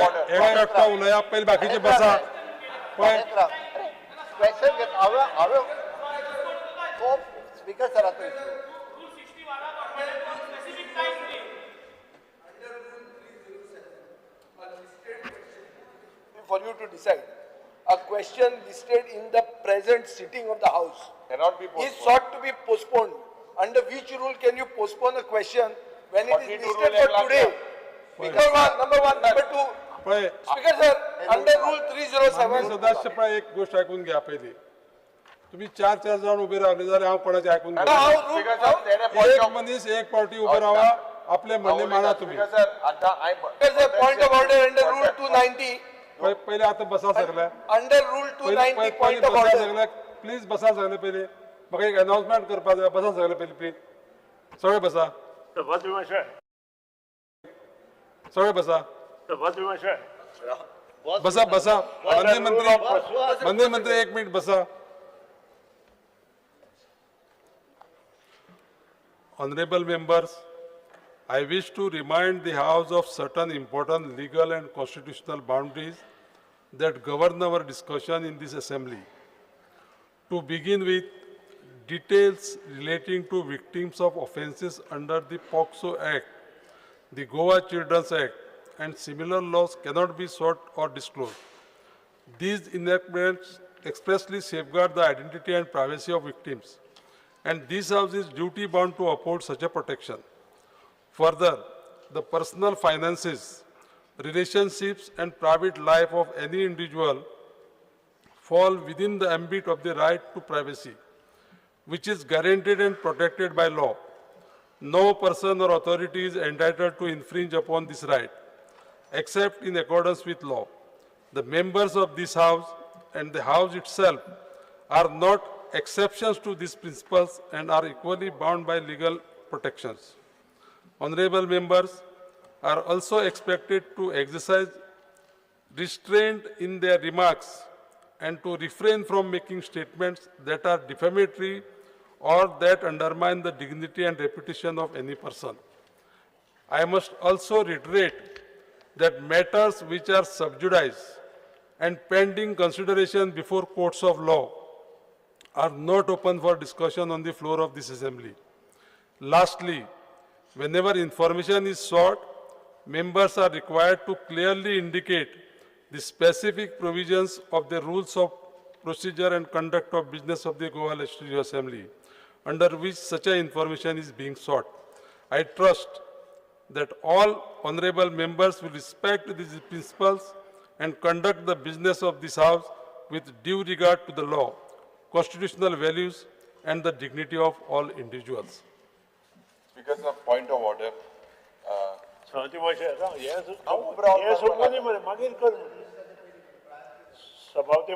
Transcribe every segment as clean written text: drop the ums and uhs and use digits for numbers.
एकटा उलया पहिले बाकीचे बसा पण क्वेश्चन घेत हांवें तो speaker सराचो for you to decide. A question listed in the present sitting of the House cannot be postponed. is sought to be postponed. Under which rule can you postpone a question when it is 42 listed rule for today? Speaker one, number one, number two. पण Speaker sir, under rule 307. सदस्य पण एक गोष्ट ऐकून घ्या पहिली तुम्ही चार जाऊन उभे राहिले जाल्यार हांव कोणाचे ऐकून How घ्या rule? Speaker sir, तेणे point एक of मनीस एक पार्टी उभे राहा आपले म्हणणे माना तुम्ही Speaker sir, आता I Speaker sir, point of order under rule 290. पहिले आता बसा सगळ्या Under rule 290, point of बसा order. सगळ्या प्लीज बसा सगळे पहिले म्हाका एक अनाउन्समेंट करपा जाय बसा सगळे पहिले प्लीज सगळे बसा सगळे बसा बसा बसा मंत्री मंत्री एक मिनिट बसा Honorable members, I wish to remind the House of certain important legal and constitutional boundaries that govern our discussion in this assembly. To begin with, details relating to victims of offences under the POCSO Act, the Goa Children's Act, and similar laws cannot be sought or disclosed. These enactments expressly safeguard the identity and privacy of victims, and this House is duty-bound to uphold such a protection. Further, the personal finances, relationships, and private life of any individual fall within the ambit of the right to privacy, which is guaranteed and protected by law. No person or authority is entitled to infringe upon this right, except in accordance with law. The members of this House and the House itself are not exceptions to these principles and are equally bound by legal protections. Honorable members are also expected to exercise restraint in their remarks and to refrain from making statements that are defamatory or that undermine the dignity and reputation of any person. I must also reiterate that matters which are sub judice and pending consideration before courts of law are not open for discussion on the floor of this assembly. Lastly, whenever information is sought, members are required to clearly indicate the specific provisions of the rules of procedure and conduct of business of the Goa Legislative Assembly, under which such a information is being sought. I trust that all honorable members will respect these principles and conduct the business of this House with due regard to the law, constitutional values, and the dignity of all individuals. Speaker sir, point of order. Sabhavti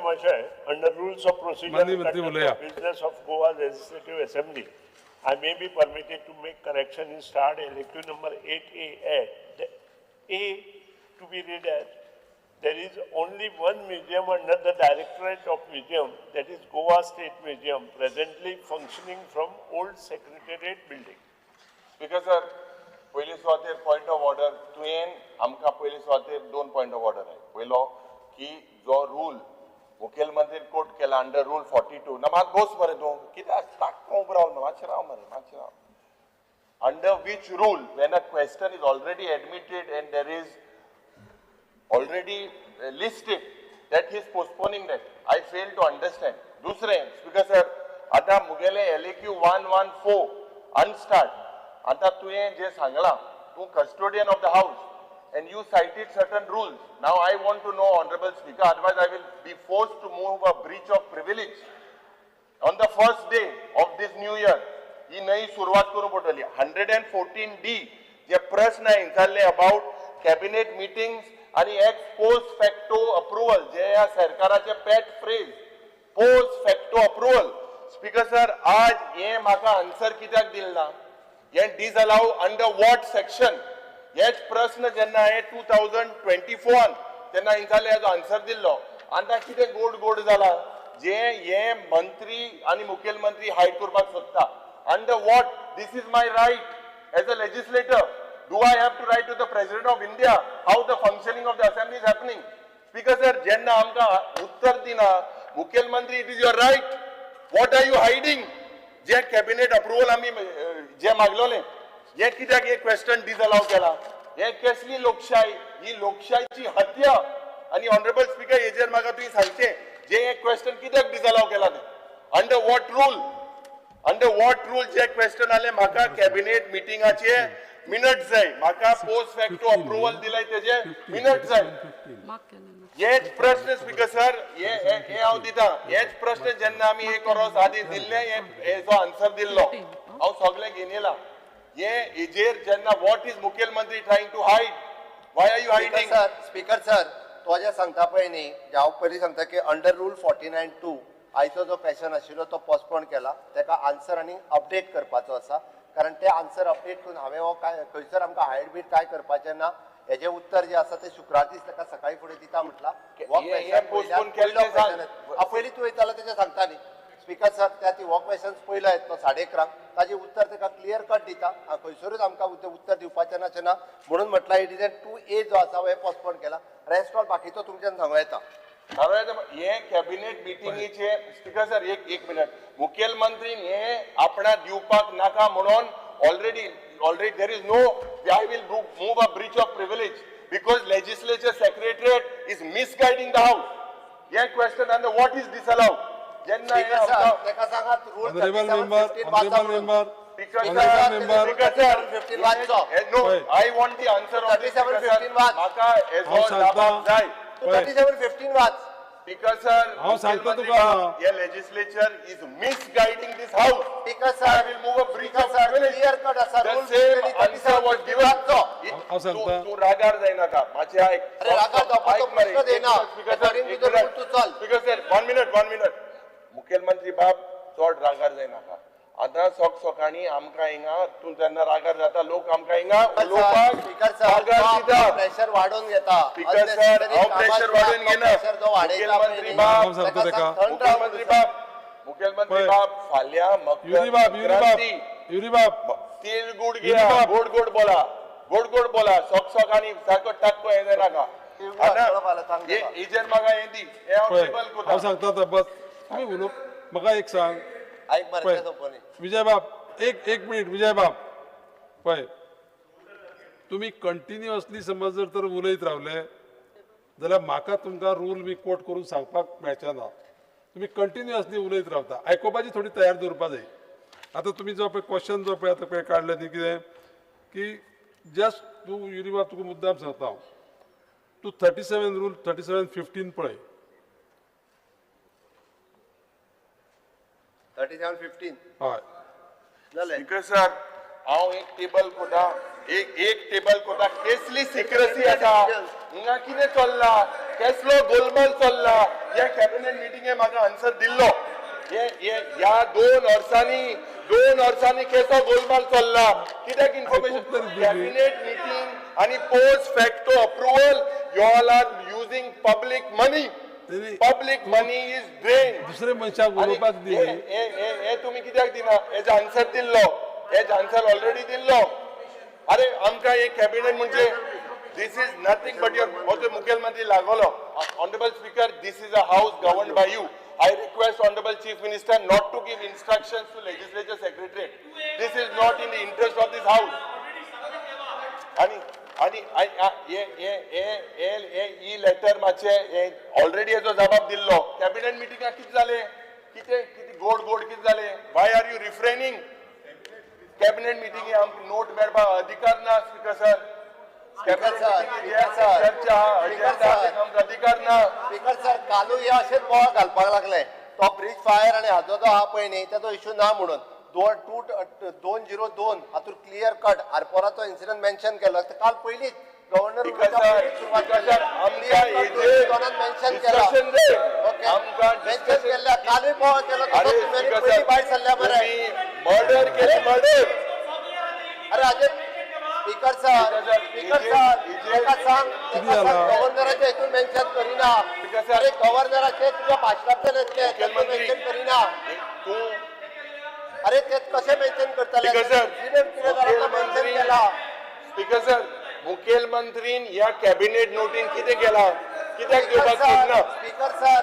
Mashay, under rules of procedure and conduct of business of Goa Legislative Assembly, I may be permitted to make correction in Star Elective number 8A. The A to be read as, there is only one museum under the Directorate of Museum, that is Goa State Museum, presently functioning from old Secretariat building. Speaker sir, पहली स्वातेर point of order. तुयेन आमका पहली स्वातेर दोन point of order है. पहलो कि जो rule मुख्यमंत्री court केला under rule 42. ना मात गोस मरे दो. किधर stuck कौन बराल ना माचराव मरे माचराव. Under which rule, when a question is already admitted and there is already listed that he is postponing that, I fail to understand. दूसरे Speaker sir, आता मुगेले LAQ 114 unstart. आता तुये जे सांगला, तू custodian of the house and you cited certain rules. Now I want to know, Honorable Speaker, otherwise I will be forced to move a breach of privilege. On the first day of this new year, ही नई शुरुआत करून पडली. 114D जे प्रश्न आहे इंचारले about cabinet meetings आणि ex post facto approval जे या सरकाराचे pet phrase post facto approval. Speaker sir, आज ये माका आन्सर कित्याक दिलना? ये disallow under what section? येच प्रश्न जेन्ना आहे 2024 तेन्ना इंचाले याचो आन्सर दिल्लो. आतां कितें गोड गोड जाला जे हे मंत्री आणि मुखेलमंत्री हायड करपाक सोदता. Under what? This is my right as a legislator Do I have to write to the President of India how the functioning of the assembly is happening? Speaker sir, jenna amka uttar dina, Mukhyamantri, it is your right. What are you hiding? जे cabinet approval आम्ही जे मागलोले, हे कित्याक हे question disallow केला? हे कसली लोकशाही? ही लोकशाहीची हत्या. आणि ऑनरेबल स्पीकर हेजेर म्हाका तुम्ही सांगचे, जे एक question कित्याक disallow केला ते? Under what rule? Under what rule जे question आले म्हाका cabinet meetingaचे minutes जाय, म्हाका post facto approval दिलाय तेजे minutes जाय. हेच प्रश्न स्पीकर सर, हे हांव दिता, हेच प्रश्न जेन्ना आमी एक वर्स आदी दिल्ले, हेचो आन्सर दिल्लो, हांव सगळे घेवन येला. हेजेर जेन्ना what is मुखेलमंत्री trying to hide? Why are you hiding? Speaker sir, तो जे सांगता पळय न्ही, हांव पयलीं सांगता की अंडर रूल 49(2) आयचो जो क्वेश्चन आशिल्लो तो पोस्टपोन केला, तेका आन्सर आनी अपडेट करपाचो आसा, कारण ते आन्सर अपडेट करून हांवें हो काय खंयसर आमकां हायड बीट काय करपाचें ना. हेजे उत्तर जे आसा ते शुक्रार दीस ताका सकाळी फुडें दिता म्हटला. हो postpone केल्ले पयलीं तूं येतालो तेजें सांगता न्ही स्पीकर सर, त्या ती हो क्वेश्चन पयलो येता तो 11:30 ताजें उत्तर ताका क्लियर कट दिता. खंयसरूच आमकां उत्तर दिवपाचें नाचें ना म्हणून म्हटला इट इज 2A जो आसा हे पोस्टपोन केला. रेस्ट ऑल बाकीचो तुमच्यान सांगूं येता. हे कॅबिनेट मिटिंगीचे स्पीकर सर एक मिनिट, मुखेलमंत्रीन हे आपणा दिवपाक नाका म्हणून already there is no, I will move a breach of privilege because legislature secretariat is misguiding the house. Yeah, question and what is disallowed? Jenna तेका सांगा rule Honorable member, honorable member, Speaker member. sir, 15 वाचो. no, I want the answer of this. 37-15 watch. Maka हांव ezo सांगता. जबाब जाय. 37-15 वाच. Speaker sir, हांव सांगता मुख्यमंत्री तुका. बाब, हे legislature is misguiding this house. Speaker I sir, will move a breach speaker of sir privilege. Clear cut आसा The rule same answer was given. वाचो. हांव सांगता. तू रागार जाय नाका, मातशें आयक. अरे रागार जावपाचो ऐक मरे, प्रश्न देना. Speaker sir, According to एक the minute. rule, तू चल. Speaker sir, one minute. मुखेलमंत्री बाब, चड रागार जाय नाका. आतां सोकाणी आमकां हिंगा तूं जेन्ना रागार जाता लोक आमकां हिंगा उलोवपाक स्पीकर सर, रागार दिता. प्रेशर वाढवून घेता. स्पीकर सर, हांव प्रेशर वाडोवन घेना. मुखेलमंत्री बाब, सांगता तेका. मुखेलमंत्री बाब, फाल्यां युरी बाब, युरी बाब. तिळगूड घ्या, गोड बोला, सोक आनी सारको टाक्को हे जाय नाका. हेजेर म्हाका हें दी, हें हांव टेबल हांव कोता. सांगता आतां बस तुमी उलोव म्हाका एक सांग ऐक मरे पळय ते सोंपोनी. विजय बाब, एक मिनिट विजय बाब, पळय तुम्ही कंटिन्युअसली समज जर तर उलयत रावले जाल्यार म्हाका तुमकां रूल बी कोट करून सांगपाक मेळचें ना. तुम्ही कंटिन्युअसली उलयत रावता, आयकोपाची थोडी तयार दवरपा जाय. आतां तुमी जो पळय क्वेश्चन जो पळय आतां पळय काडले न्ही कितें की जस्ट तूं युरी बाब तुका मुद्दाम सांगता हांव, तूं 37 रूल 37-15 पळय. 37-15 हय जालें. स्पीकर सर, हांव एक टेबल कोता, एक टेबल कोता. केसली सिक्रेसी आसा हिंगा कितें चल्ला, केसलो गोलमाल चल्ला, ह्या कॅबिनेट मिटिंगे म्हाका आन्सर दिल्लो. ह्या 2 वर्सांनी केसो गोलमाल चल्ला, कित्याक इन्फॉर्मेशन कॅबिनेट मिटिंग आणि post facto approval, you all are using public money. Public money is drained. दुसरे मनशाक उलोवपाक दी. हे तुम्ही कित्याक दिना? हेज आन्सर दिल्लो, हेज आन्सर ऑलरेडी दिल्लो. अरे आमकां एक कॅबिनेट म्हणजे दिस इज नथिंग बट युअर हो जो मुखेलमंत्री लागलो. Honourable speaker, this is a house governed bye you. I request Honorable Chief Minister not to give instructions to Legislature Secretariat. This is not in the interest of this house. आणि ही letter मातशे already हेजो जबाब दिल्लो. Cabinet मिटिंगाक कितें जालें, कितें गोड कितें जालें? Why are you refraining? Cabinet मिटिंगे आमकां नोट मेळपाक अधिकार ना स्पीकर सर. कॅबिनेट चर्चा आमकां अधिकार ना. स्पीकर सर, कालू हे अशेंच बोवाळ घालपाक लागले तो ब्रिज फायर आणि हाजो जो आहा पळय न्ही ताचो इश्यू ना म्हणून. 202 हातून क्लियर कट आरपोराचो इन्सिडंट मेन्शन केलो. काल पयलींच गव्हर्नर सुरवात केल्या, मेन्शन केला. मेन्शन केल्या, कालूय बोवाळ केलो पयली भायर सरल्या मरे. मर्डर केले, मर्डर. अरे अजय स्पीकर सर, ताका सांग गव्हर्नराच्या हितून मेन्शन करिना. अरे गव्हर्नराचे तुझ्या भाशणांतल्यान येतले मेन्शन करिना. अरे ते कशे मेन्शन करतले? मेन्शन केला. स्पीकर सर मुखेलमंत्रीन ह्या कॅबिनेट नोटीन कितें केला कित्याक दिवपाक सोदना स्पीकर सर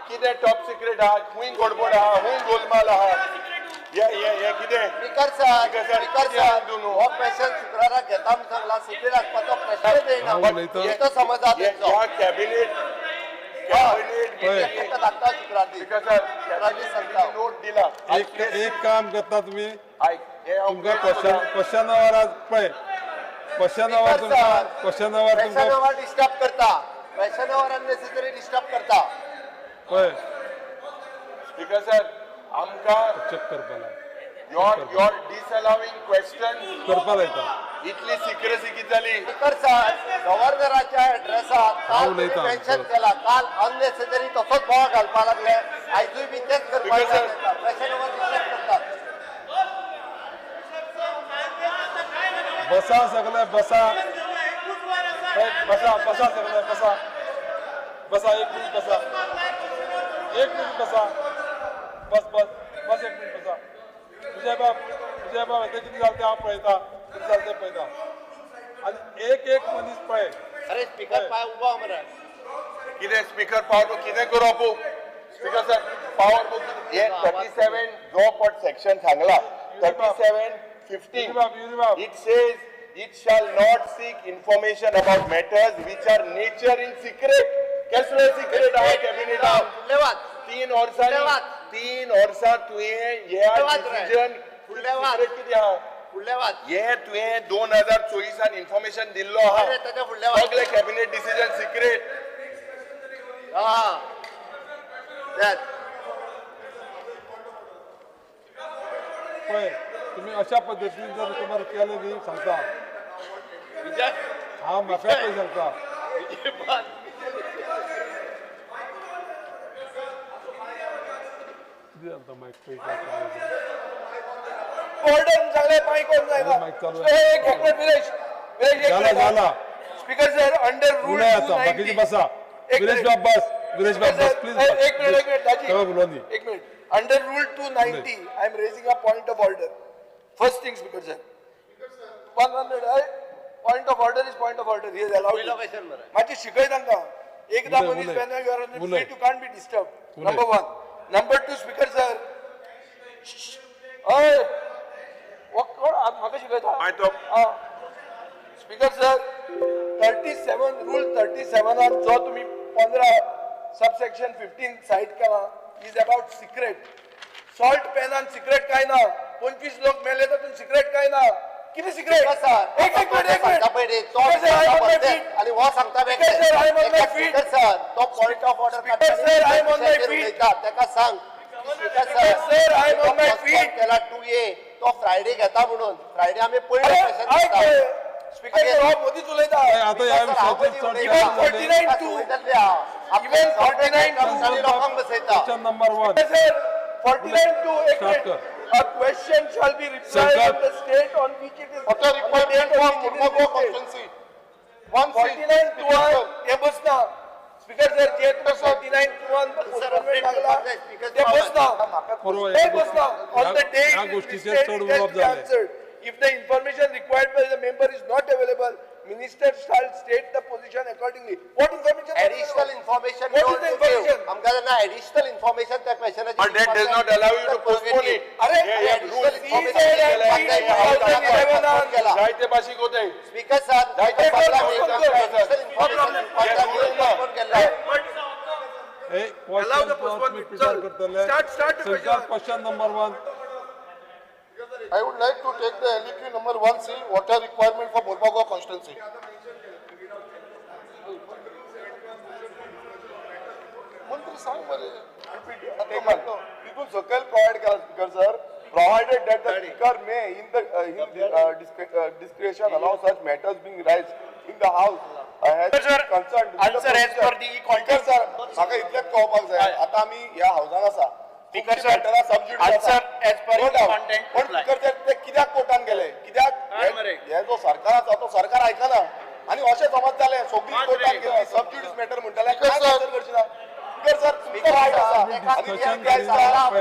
कितें टॉप सिक्रेट आहा खूंय गडबड आहा खूंय गोलमाल आहा हे कितें speaker sir speaker speaker sir, sir हो क्वेश्चन शुक्राराक घेता म्हणून सांगला सुटी लागपाचो प्रश्न येयना तो समजा तेंचो ह्या कॅबिनेट ताका धाकटा शुक्रारी स्पीकर सर शुक्रारी सांगता नोट दिला एक काम करता तुम्ही आयक हे हांव तुमका क्वेश्चन आवर पळय क्वेश्चन आवर तुमका क्वेश्चन आवर क्वेश्चन तुमका आवर डिस्टर्ब करता क्वेश्चन आवर अननेसेसरी डिस्टर्ब करता पळय स्पीकर सर आमकां चेक करपा लाय your disallowing question करपा लायता इतली सिक्रेसी किती झाली स्पीकर सर गव्हर्नराच्या एड्रेसात हांव काल उलयतां. मेन्शन केला काल अननेसेसरी तसोच बोवाळ घालपा लागले आयजूय बी तेच करपाक स्पीकर सर. क्वेश्चन आवर डिस्टर्ब करतात बसा सगळे बसा बसा बसा सगळे बसा बसा एक मिनिट बसा बस बस बस एक मिनिट बसा विजय बाब येते किती जालते हांव पळयता किती जालते पळयता आनी एक मनीस पळय अरे स्पीकर पाय उबो हा मरे कितें स्पीकर पावर बुक कितें करू आपूं स्पीकर सर पावर बुक हे 37 जो पट सेक्शन सांगला 37 युनिबाब 15 it says it shall not seek information about matters which are nature in secret कसले सिक्रेट आहे कॅबिनेटात फुडले वाच 3 वर्सां तुवें ह्या फुडले वाच रे. डिसिजन फुडले वाच. सिक्रेट कितें आहा फुडले वाच हे तुवें 2024 इन्फॉर्मेशन दिल्लो आहा अरे ताच्या फुडले वाच सगळे कॅबिनेट डिसिजन सिक्रेट हा त्यात पळय तुम्ही अशा पद्दतीन जर तुम्हाला केलं न्ही सांगता हांव म्हाका पळय सांगता कितें जाता मायक पळय ऑर्डर झाले माईक ऑन जायना माईक चालू आहे. एक मिनिट विरेश झाला स्पीकर सर अंडर रूल उलय आता बाकीची बसा विरेश बाब बस प्लीज एक मिनिट दाजी तेव्हा बोलवणी एक minute under rule 290 I am raising a point of order. First thing, Speaker sir. 100 point of order is point of order. He is allowed. पहिलो क्वेश्चन मरे माझी शिकय तांकां एकदा उलय, मनीस उलय. when you are on the उलय. street you can't be disturbed. उलय. Number 1. Number 2, Speaker sir. ओय कोण म्हाका शिकयता माय तो स्पीकर सर 37 रूल 37 आर जो तुम्ही 15 सबसेक्शन 15 साइड केला इज अबाउट सिक्रेट सॉल्ट पेनान सिक्रेट काय ना 25 लोक मेले तर सिक्रेट काय ना किती सिक्रेट एक मिनिट सांगता पळय तो आणि हो सांगता Speaker sir, I am on my feet. Speaker sir तो point of order Speaker sir, I am on my feet. ताका सांग speaker sir, I am on my feet. केला 2A तो फ्रायडे घेता म्हणून फ्रायडे आम्ही पयलो क्वेश्चन अरे घेता स्पीकर सर हो मोदीच उलयता आता या विषयाचेर चर्चा Even जाली. 49 to Even 49 लोकांक बसयता क्वेश्चन नंबर 1 sir 49 to एक Start minute. A question shall be replied Shankar. on the state on which it is. What a requirement on the for date on Murmugao which it is constituency. listed. 49 to 1 हे बसना speaker sir जे तुम्ही 49 to 1 postponement लागला ते बसना पूर्व ते या बसना on the day या it is गोष्टीचे listed, चढ it has उलोवप to be झाले. answered. If the information required by the member is not available, minister shall state the position accordingly. What information? additional information What you is the want to give. information? आमकां जेन्ना additional information त्या क्वेश्चनाची But that does not allow you to postpone it. अरे हे additional rules information केला जायते भाषिक होते speaker sir जायते additional information केला Allow the postponement. विचार करतले Start the question. Question number 1 I would like to take the LEQ number 1C, water requirement for Murmugao constituency. मंत्री सांग मरे. तिथून सकल प्रोव्हाइड करा speaker sir provided that the speaker may in the discretion allow such matters being raised in the house has concerned answer as per the Speaker sir, म्हाका इतलेच कळपाक जाय आता आमी ह्या हाऊसान आसा Speaker sir, answer as per the content पण reply. Speaker sir ते कित्याक कोर्टान गेले कित्याक हे जो सरकार आसा तो सरकार आयकना आणि अशें समज जालें सगळी कोर्टान गेली सबज्युडिस मॅटर म्हणटाले काय आन्सर करची ना स्पीकर सर तुमकां रायट आसा आणि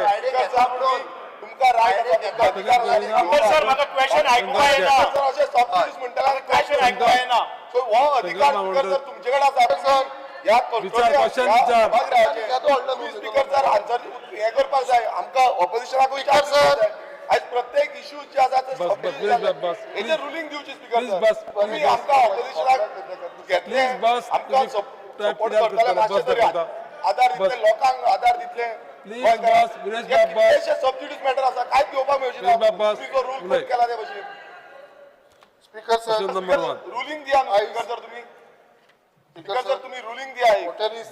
फ्रायडे घेता म्हणून तुमकां रायट आसा सर म्हाका क्वेश्चन आयकुंक येना अशें सबसिडीज म्हणटाले काय ऐकता येना. सो हो अधिकार स्पीकर सर तुमचे कडेन आसा सर ह्या विचार, question विचार. स्पीकर सर आन्सर हे करपाक जाय आमकां ऑपोजिशनाकूय सर आज प्रत्येक इश्यू जे आसा ते बस, बस. हेचे रुलींग दिवची स्पीकर Please सर बस, तुम्ही please आमकां ऑपोजिशनाक घेतले Please बस, आमकां तुम्ही सपोर्ट clear करताले करता, मातशें बस तरी दाखवता. आधार बस. दितले लोकांक आधार दितले Please बस, विनेश बाब बस. कितलेशे सबसिडीज मॅटर आसा काय घेवपाक मेळची ना विनेश बाब बस. तुम्ही जो रूल उलय. कोट केला ते भशेन स्पीकर Question number 1. रुलिंग दिया न्हू स्पीकर सर तुम्ही स्पीकर सर तुम्ही रुलिंग दिया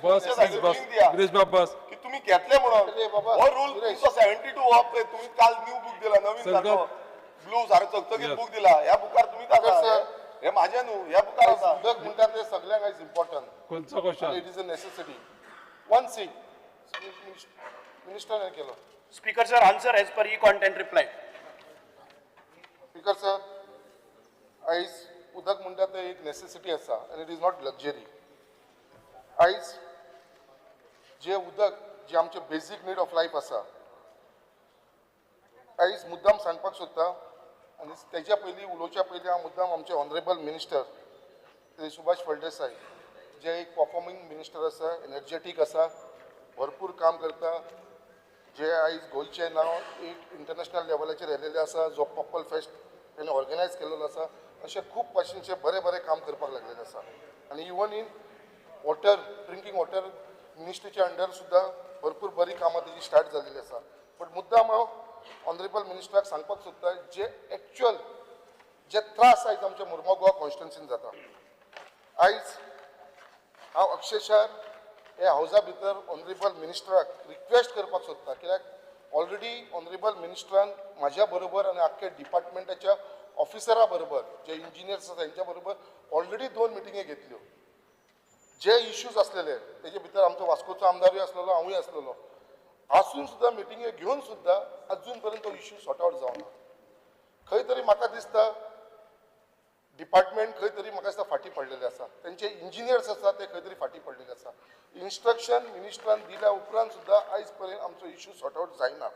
बस, please बस. रुलिंग दिया विनेश बाब बस. की तुम्ही घेतले म्हणून बाबा, हो रूल तुमचो 72 हो तुम्ही काल न्यू बुक दिला नवीन सर, सारको ब्लू सारको चकचकीत Yes. बुक दिला ह्या बुकार तुम्ही आसा सर. हे माझे न्हू ह्या बुकार आसा उदक म्हणटा ते सगळ्यांक आयज इम्पॉर्टंट कोणचा question? It is a necessity one thing मिनिस्टरान केलो Speaker sir, answer as per e-content reply. Speaker sir आयज उदक म्हणटा ते एक नेसेसिटी आसा आनी इट इज नॉट लक्झरी आयज जे उदक जे आमचे बेजीक नीड ऑफ लायफ आसा आयज मुद्दाम सांगपाक सोदता आनी तेच्या पयलीं उलोवच्या पयलीं हांव मुद्दाम आमचे ऑनरेबल मिनिस्टर श्री सुभाष फळदेसाय जे एक परफॉर्मिंग मिनिस्टर आसा एनर्जेटीक आसा भरपूर काम करता जे आयज गोंयचें नांव एक इंटरनॅशनल लेवलाचेर येयलेलें आसा जो पर्पल फेस्ट तेणें ऑर्गनायज केलेलो आसा अशें खूब भाशेनचें बरें बरें काम करपाक लागलेलें आसा आनी even in water drinking water मिनिस्ट्रीच्या अंडर सुद्दां भरपूर बरीं कामां तेजी स्टार्ट जाल्लीं आसा बट मुद्दाम हांव ऑनरेबल मिनिस्टराक सांगपाक सोदता जे एक्चुअल जे त्रास आयज आमच्या मुर्मगांव गोवा कॉन्स्टिट्युन्सीन जाता आयज हांव अक्षरशः हे हावजा भितर ऑनरेबल मिनिस्टराक रिक्वेस्ट करपाक सोदता कित्याक ऑलरेडी ऑनरेबल मिनिस्टरान म्हाज्या बरोबर आनी आख्ख्या डिपार्टमेंटाच्या ऑफिसरा बरोबर जे इंजिनियर्स आसा तेंच्या बरोबर ऑलरेडी 2 मिटिंगे घेतल्यो जे इश्यूज असलेले तेजे भितर आमचो वास्कोचो आमदारूय आसलेलो हांवूय आसलेलो आसून सुद्दां मिटिंगे घेवन सुद्दां अजून पर्यंत तो इश्यू सॉर्ट आउट जावना खंय तरी म्हाका दिसता डिपार्टमेंट खंय तरी म्हाका दिसता फाटीं पडलेले आसा तेंचे इंजिनियर्स आसा ते खंय तरी फाटीं पडलेले आसा इन्स्ट्रक्शन मिनिस्टरान दिल्या उपरांत सुद्दां आयज पर्यंत आमचो इश्यू सॉर्ट आउट जायना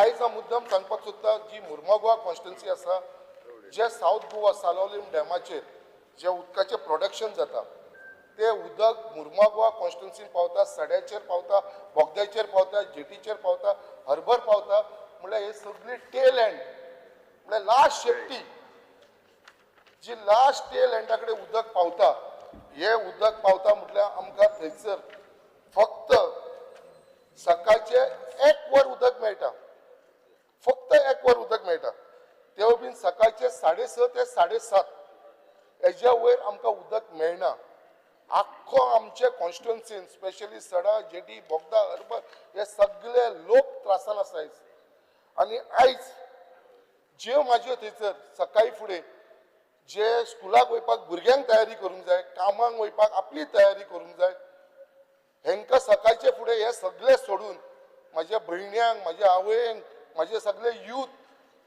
आयज हांव मुद्दाम सांगपाक सोदता जी मुर्मगांव कॉन्स्टिट्युन्सी आसा जे सावथ गोवा सालोलीम डॅमाचेर जे उदकाचें प्रोडक्शन जाता ते उदक मुर्मगांव कॉन्स्टिट्युन्सीन पावता सड्याचेर पावता बोगद्याचेर पावता जेटीचेर पावता हर्बर पावता म्हळ्यार हे सगळी टेल एंड म्हळ्यार लास्ट शेपटी जी लास्ट टेल एंडा कडेन उदक पावता हे उदक पावता म्हटल्यार आमकां थंयसर फक्त सकाळचे 1 वर उदक मेळटा फक्त 1 वर उदक मेळटा तेवूय बीन सकाळचे 6:30 ते 7:30 हेज्या वयर आमकां उदक मेळना आख्खो आमचे कॉन्स्टिट्युन्सीन स्पेशली सडा जेटी बोगदा हर्बर हे सगळे लोक त्रासान आसा आयज आनी आयज ज्यो म्हाज्यो थंयसर सकाळी फुडें जे स्कुलाक वयपाक भुरग्यांक तयारी करूंक जाय कामाक वयपाक आपली तयारी करूंक जाय हेंकां सकाळचे फुडें हे सगळे सोडून म्हाज्या भयण्यांक म्हाज्या आवयंक म्हाजे सगळे यूथ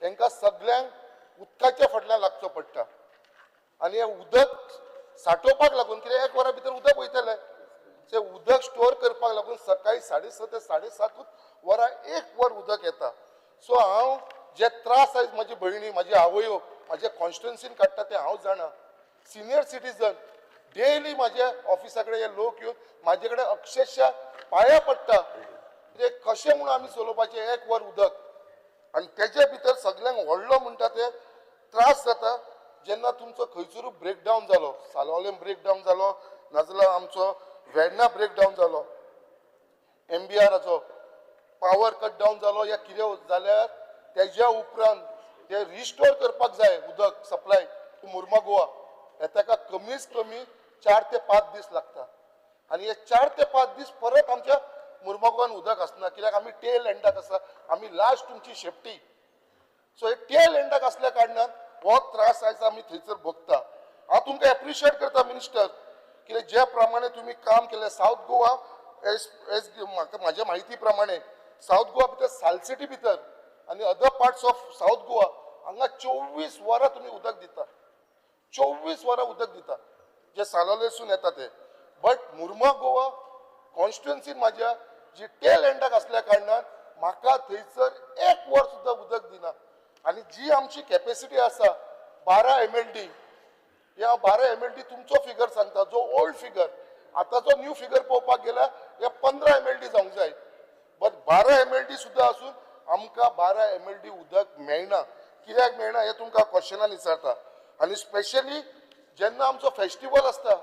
हेंकां सगळ्यांक उदकाच्या फाटल्यान लागचो पडटा आनी हे उदक सांठोवपाक लागून कित्याक 1 वरा भितर उदक वयतलें ते उदक स्टोर करपाक लागून सकाळी 6:30 ते 7:30 वरां 1 वर उदक येता सो हांव जे त्रास आयज म्हाजी भयणी म्हाजी आवयो म्हाज्या कॉन्स्टिट्युन्सीन काडटा ते हांव जाणा सिनियर सिटीजन डेली म्हाज्या ऑफिसा कडेन हे लोक येवन म्हाजे कडेन अक्षरशः पांयां पडटा कितें कशें म्हणून आमी चलोवपाचें 1 वर उदक आनी तेजे भितर सगळ्यांक व्हडलो म्हणटा ते त्रास जाता जेन्ना तुमचो खंयसरूय ब्रेकडावन जालो सालोलेम ब्रेकडावन जालो नाजाल्यार आमचो वेर्ना ब्रेकडावन जालो MBRाचो पावर कट डावन जालो या कितें जाल्यार तेज्या उपरांत ते रिस्टोर करपाक जाय उदक सप्लाय टू मुर्मगांव हे ताका कमीच कमी 4 ते 5 दीस लागता आनी हे 4 ते 5 दीस परत आमच्या मुर्मगांवान उदक आसना कित्याक आमी टेल एंडाक आसा आमी लास्ट तुमची शेपटी सो हे टेल एंडाक असल्या कारणान हो त्रास आयज आमी थंयसर भोगता हांव तुमकां एप्रिशिएट करता मिनिस्टर कित्याक जे प्रमाणे तुमी काम केलें सावथ गोवा एज म्हाका म्हाज्या म्हायती प्रमाणे सावथ गोवा भितर सालसिटी भितर आनी other parts of south Goa हांगा 24 वरां तुमी उदक दिता 24 वरां उदक दिता जे सालोलेसून येता ते बट मुर्मगांव गोवा कॉन्स्टिट्युन्सीन म्हाज्या जी टेल एंडाक असल्या कारणान म्हाका थंयसर 1 वर सुद्दां उदक दिना आनी जी आमची कॅपेसिटी आसा 12 MLD, या 12 MLD तुमचो फिगर सांगता, जो ओल्ड फिगर. आताचो न्यू फिगर पळोवपाक गेल्यार हे 15 MLD जावंक जाय. बट 12 MLD सुद्धा असून आमकां 12 MLD उदक मेळना. कित्याक मेळना हे तुमकां क्वेश्चनान विचारता. आनी स्पेशली जेन्ना आमचो फेस्टिवल आसता,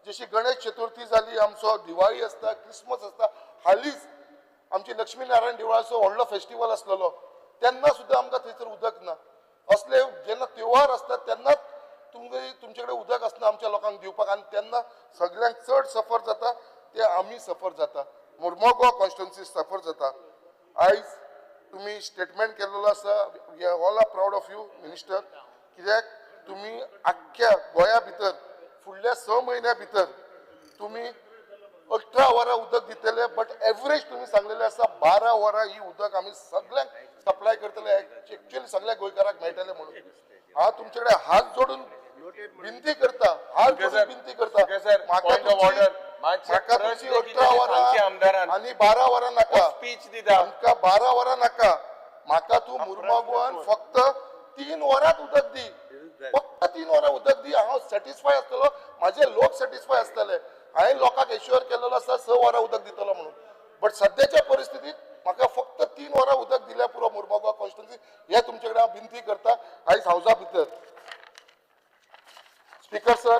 जशी गणेश चतुर्थी जाली, आमचो दिवाळी आसता, क्रिसमस आसता, हालींच आमची लक्ष्मी नारायण देवळाचो व्हडलो फेस्टिवल आसलेलो, तेन्ना सुद्धा आमकां थंयसर उदक ना. असले जेन्ना त्योहार आसतात तेन्नाच तुमचे कडेन उदक आसना आमच्या लोकांक दिवपाक, आनी तेन्ना सगळ्यांक चड सफर जाता ते आमी सफर जाता. मुर्मगांव कॉन्स्टिट्युएन्सी सफर जाता. आयज तुम्ही स्टेटमेंट केलेलो आसा. We are all are proud of you minister. कित्याक तुम्ही आख्ख्या गोंया भितर फुडल्या 6 म्हयन्या भितर तुम्ही 18 वरां उदक दितले, बट एवरेज तुम्ही सांगलेले आसा 12 वरां ही उदक आमी सगळ्यांक सप्लाय करतले. एक्चुअली सगळ्या गोंयकारांक मेळटले म्हणून हांव तुमचे कडेन हात जोडून विनंती करता, हात जोडून विनंती करता. म्हाका तुमची 18 वरां आनी 12 वरां नाका, स्पीच दिता. आमकां 12 वरां नाका. म्हाका तूं मुर्मगांवान फक्त 3 वरांच उदक दी, फक्त 3 वरां उदक दी. हांव सॅटिस्फाय आसतलो, म्हाजे लोक सॅटिस्फाय आसतले. हांवें लोकांक एश्युअर केलेलो आसा 6 वरां उदक दितलो म्हणून. बट सद्याच्या परिस्थितीत म्हाका फक्त 3 वरां उदक दिल्या पुरो मुर्मगांव कॉन्स्टिट्युएन्सी. हे तुमचे कडेन हांव विनंती करता आयज हावजा भितर. स्पीकर सर,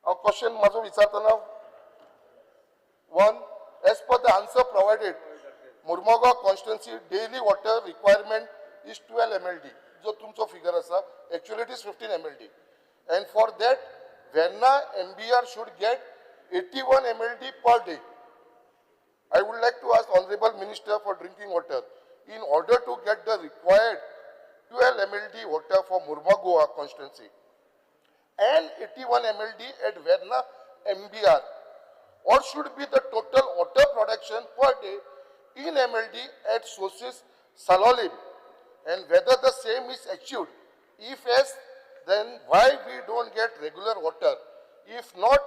हांव क्वेश्चन म्हाजो विचारतना, 1, as per the answer provided, Mormugao constituency daily water requirement is 12 MLD. जो तुमचो फिगर आसा, actually it is 15 MLD. And for that, Verna MBR should get 81 MLD per day. I would like to ask Honorable Minister for Drinking Water, in order to get the required 12 MLD water for Murugaon constituency and 81 MLD at Verna MBR, what should be the total water production per day in MLD at sources Salolim, and whether the same is achieved? If yes, then why we don't get regular water? If not,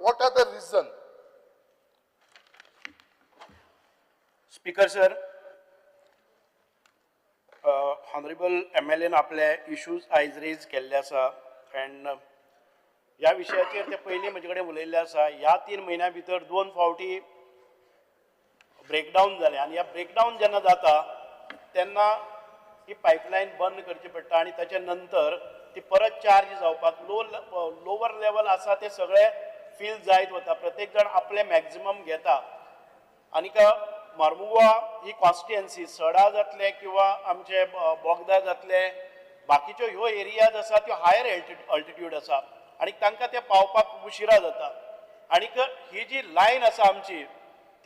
what are the reason? Speaker sir, Honorable MLA आपले issues आयज raise केल्ले आसा, and ह्या विशयाचेर ते पयलीं म्हजे कडेन उलयल्ले आसा. ह्या 3 म्हयन्या भितर 2 फावटी ब्रेकडावन जाले, आनी ह्या ब्रेकडावन जेन्ना जाता तेन्ना ही पायपलायन बंद करची पडटा, आनी ताच्या नंतर ती परत चार्ज जावपाक लोवर लेवल आसा ते सगळे फील जायत वता. प्रत्येक जण आपले मॅक्झिमम घेता. आनीक मुर्मुगांव ही कॉन्स्टिट्युएन्सी सडा जातले किंवा आमचे बोगदा जातले, बाकीच्यो ह्यो एरियाज आसा त्यो हायर अल्टिट्यूड आसा, आनी तांकां ते पावपाक उशिरा जाता. आनीक ही जी लायन आसा आमची,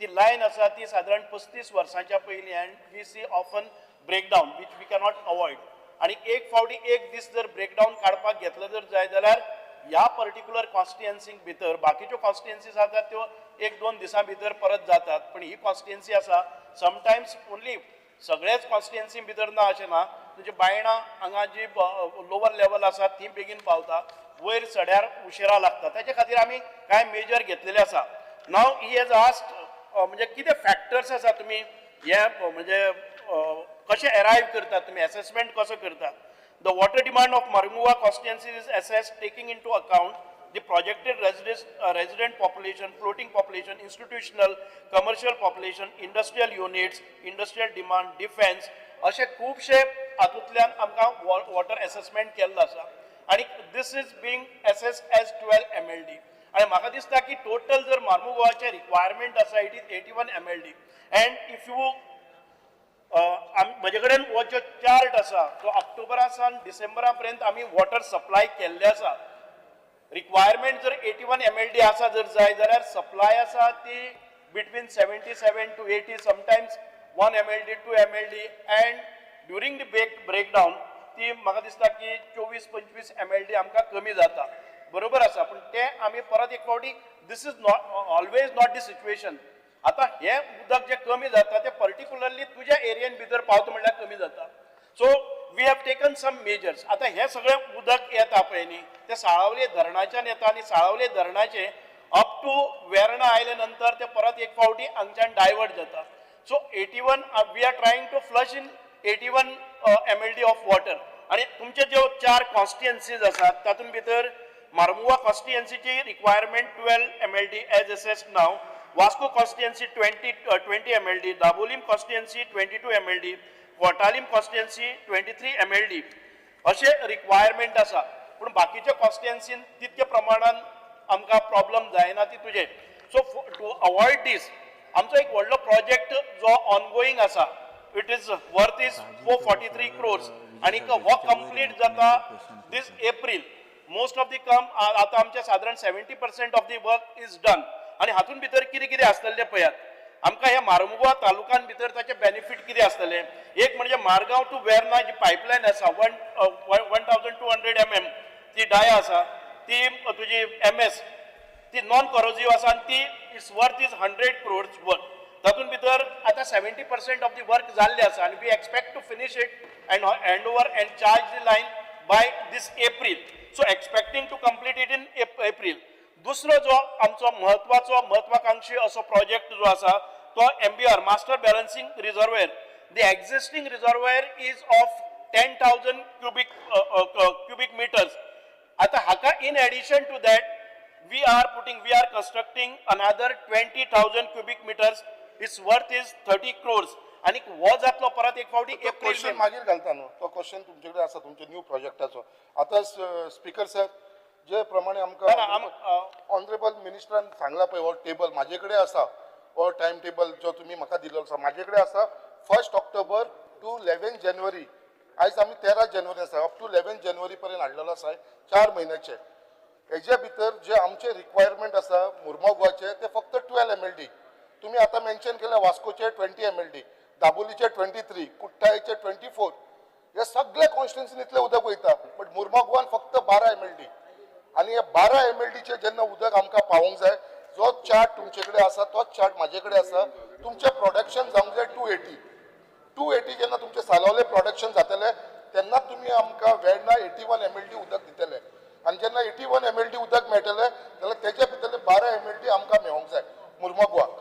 ती लायन आसा ती सादारण 35 वर्सांच्या पयलीं, and we see often breakdown which we cannot avoid. आणि एक फावटी एक दीस जर ब्रेकडावन काडपाक घेतलो जर जाय जाल्यार ह्या पर्टिक्युलर कॉन्स्टिट्युएन्सीक भितर, बाकीच्यो कॉन्स्टिट्युएन्सीज आसात त्यो 1-2 दिसां भितर परत जातात, पण ही कॉन्स्टिट्युएन्सी आसा समटायम्स ओन्ली, सगळेच कॉन्स्टिट्युएन्सी भितर ना अशें ना. म्हणजे बायणां हांगा जी लोवर लेवल आसा ती बेगीन पावता, वयर सड्यार उशिरा लागता. ताचे खातीर आमी कांय मेजर घेतलेले आसा. नाव ही हॅज आस्क्ड म्हणजे कितें फॅक्टर्स आसा तुमी हे म्हणजे कशें अरायव करतात तुमी, असेसमेंट कसो करतात. The water demand of Mormugao constituency is assessed taking into account the projected resident population, floating population, institutional, commercial population, industrial units, industrial demand, defense, अशे खूबशे हातूंतल्यान आमकां वॉटर असेसमेंट केल्लो आसा. आनी this is being assessed as 12 MLD. आनी म्हाका दिसता की टोटल जर मुर्मुगांवाचे रिक्वायरमेंट आसा it is 81 MLD. And if you म्हजे कडेन हो जो चार्ट आसा तो ऑक्टोबरा सावन डिसेंबरा पर्यंत आमी वॉटर सप्लाय केल्ले आसा. रिक्वायरमेंट जर 81 MLD आसा जर जाय जाल्यार सप्लाय आसा ती between 77 to 80, sometimes 1 MLD 2 MLD, end during the breakdown ती म्हाका दिसता की 24-25 MLD आमकां कमी जाता. बरोबर आसा, पण ते आमी परत एक फावटी, this is not always not the situation. आता हे उदक जे कमी जाता ते पर्टिक्युलरली तुज्या एरियेन भितर पावता म्हणल्यार कमी जाता. So we have taken some measures. आता हे सगळे उदक येता पळय न्ही ते साळावले धरणाच्यान येता, आनी साळावले धरणाचे अप टू वेर्णा आयले नंतर ते परत एक फावटी हांगच्यान डायवर्ट जाता. So 81 we are trying to flush in 81 MLD of water. आणि तुमचे ज्यो 4 कॉन्स्टिट्युएन्सीज आसात तातूंत भितर मार्मुगा कॉन्स्टिट्युएन्सीची रिक्वायरमेंट 12 mld एज असेस्ड नाव, Vasco constituency 20 mld, Dabolim constituency 22 mld, Cortalim constituency 23 mld अशे रिक्वायरमेंट आसा. पूण बाकीच्या कॉन्स्टिट्युएन्सीन तितके प्रमाणात आमकां प्रॉब्लम जायना ती तुजे. सो टू अवॉइड दीस आमचो एक व्हडलो प्रोजेक्ट जो ऑनगोईंग आसा, it is worth is 443 crores आणि हो कंप्लीट जाता दिस एप्रील. मोस्ट ऑफ दी आता आमचे साधारण 70% of the work is done आणि हातून भितर कितें कितें आसतलें पळयात. आमकां ह्या मार्मुगांव तालुक्यान भितर ताचे बेनिफीट कितें आसतलें. एक म्हणजे मारगांव टू वेर्ना जी पायपलायन आसा 1200 mm ती डाया आसा, ती तुजी MS ती नॉन करोजिव्ह आसा आणि ती is worth is 100 crores work. तातूंत भितर आता 70% ऑफ दी वर्क जाल्ले आसा आणि we expect to finish it and hand over and charge the line by this April. So expecting to complete it in April. दुसरो जो आमचो महत्वाकांक्षी असो प्रोजेक्ट जो आसा तो MBR master balancing reservoir. The existing reservoir is of 10,000 cubic meters. आता हाका in addition to that we are constructing another 20,000 cubic meters. Its worth is 30 crores. आणि हो जातलो परत एक फावटी क्वेश्चन एप्रिल. मागीर घालता न्हू तो क्वेश्चन तुमचे आसा तुमच्या न्यू प्रोजेक्टाचो. आता स्पीकर सर जे प्रमाणे आमकां ऑनरेबल मिनिस्टरान सांगला पळय हो टेबल म्हाजे कडेन आसा, हो टायम टेबल जो तुमी म्हाका दिल्लो आसा म्हाजे कडेन आसा 1 ऑक्टोबर टू 11 जानेवारी. आयज आमी 13 जानेवारी आसा, अप टू 11 जानेवारी पर्यंत हाडलेलो आसा 4 म्हयन्याचे. हेजे भितर जे आमचे रिक्वायरमेंट आसा मुर्मुगांवचे ते फक्त 12 mld. तुम्ही आता मेन्शन केले वास्कोचे 20 mld, दाबोलीचे 23, कुट्टाळेचे 24. हे सगळे कॉन्स्टिट्युएन्सीन इतले उदक वयता, बट मुर्मुगांवान फक्त 12 mld. आणि हे 12 mldचे जेन्ना उदक आमकां पावोंक जाय, जो चार्ट तुमचे कडेन आसा तोच चार्ट म्हाजे कडेन आसा. तुमचे प्रोडक्शन जावंक जाय 280 जेन्ना तुमचे सालावले प्रोडक्शन जातले तेन्ना तुमी आमकां वेर्ना 81 mld उदक दितले. आणि जेन्ना 81 mld उदक मेळटले जाल्यार तेच्या भितरले 12 mld आमकां मेळोंक जाय मुर्मुगांवाक.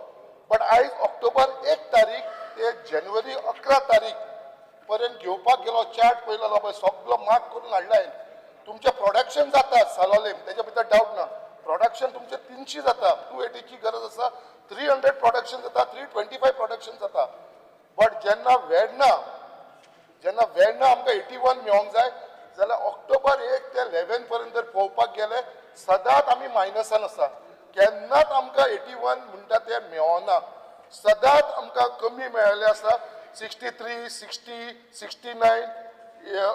बट आयज ऑक्टोबर 1 तारीख ते जानेवारी 11 तारीख पर्यंत घेवपाक गेलो चार्ट पळयलो पळय सगळो मार्क करून हाडला. तुमचे प्रोडक्शन जाता सालोले तेच्या भितर डावट ना. प्रोडक्शन तुमचे 300 जाता, 280 ची गरज आसा, 300 प्रोडक्शन जाता, 325 प्रोडक्शन जाता. बट जेन्ना वेर्ना आमकां 81 मेळोंक जाय जाल्यार ऑक्टोबर 1 ते 11 पर्यंत जर पळोवपाक गेले सदांच आमी मायनसान आसा. केन्नाच आमकां 81 म्हणटा ते मेळना. सदांच आमकां कमी मेळ्ळेले आसा, 63, 60, 69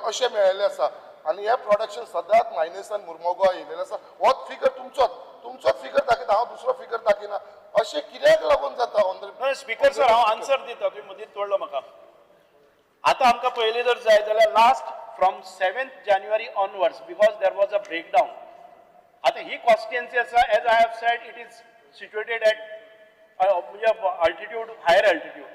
अशें मेळ्ळेले आसा. आणि हे प्रोडक्शन सदांच मायनसान मुर्मुगांव येयलेले आसा. होच फिगर तुमचोच फिगर दाखयता, हांव दुसरो फिगर दाखयना. अशें कित्याक लागून जाता. स्पीकर सर हांव आन्सर दिता, तुम्ही मदींच तोडलो म्हाका. आता आमकां पयलीं जर जाय जाल्यार last from 7th January onwards because there was a breakdown. आता ही कॉन्स्टिट्युएन्सी आसा as I have said it is situated at म्हणजे अल्टिट्यूड हायर अल्टिट्यूड.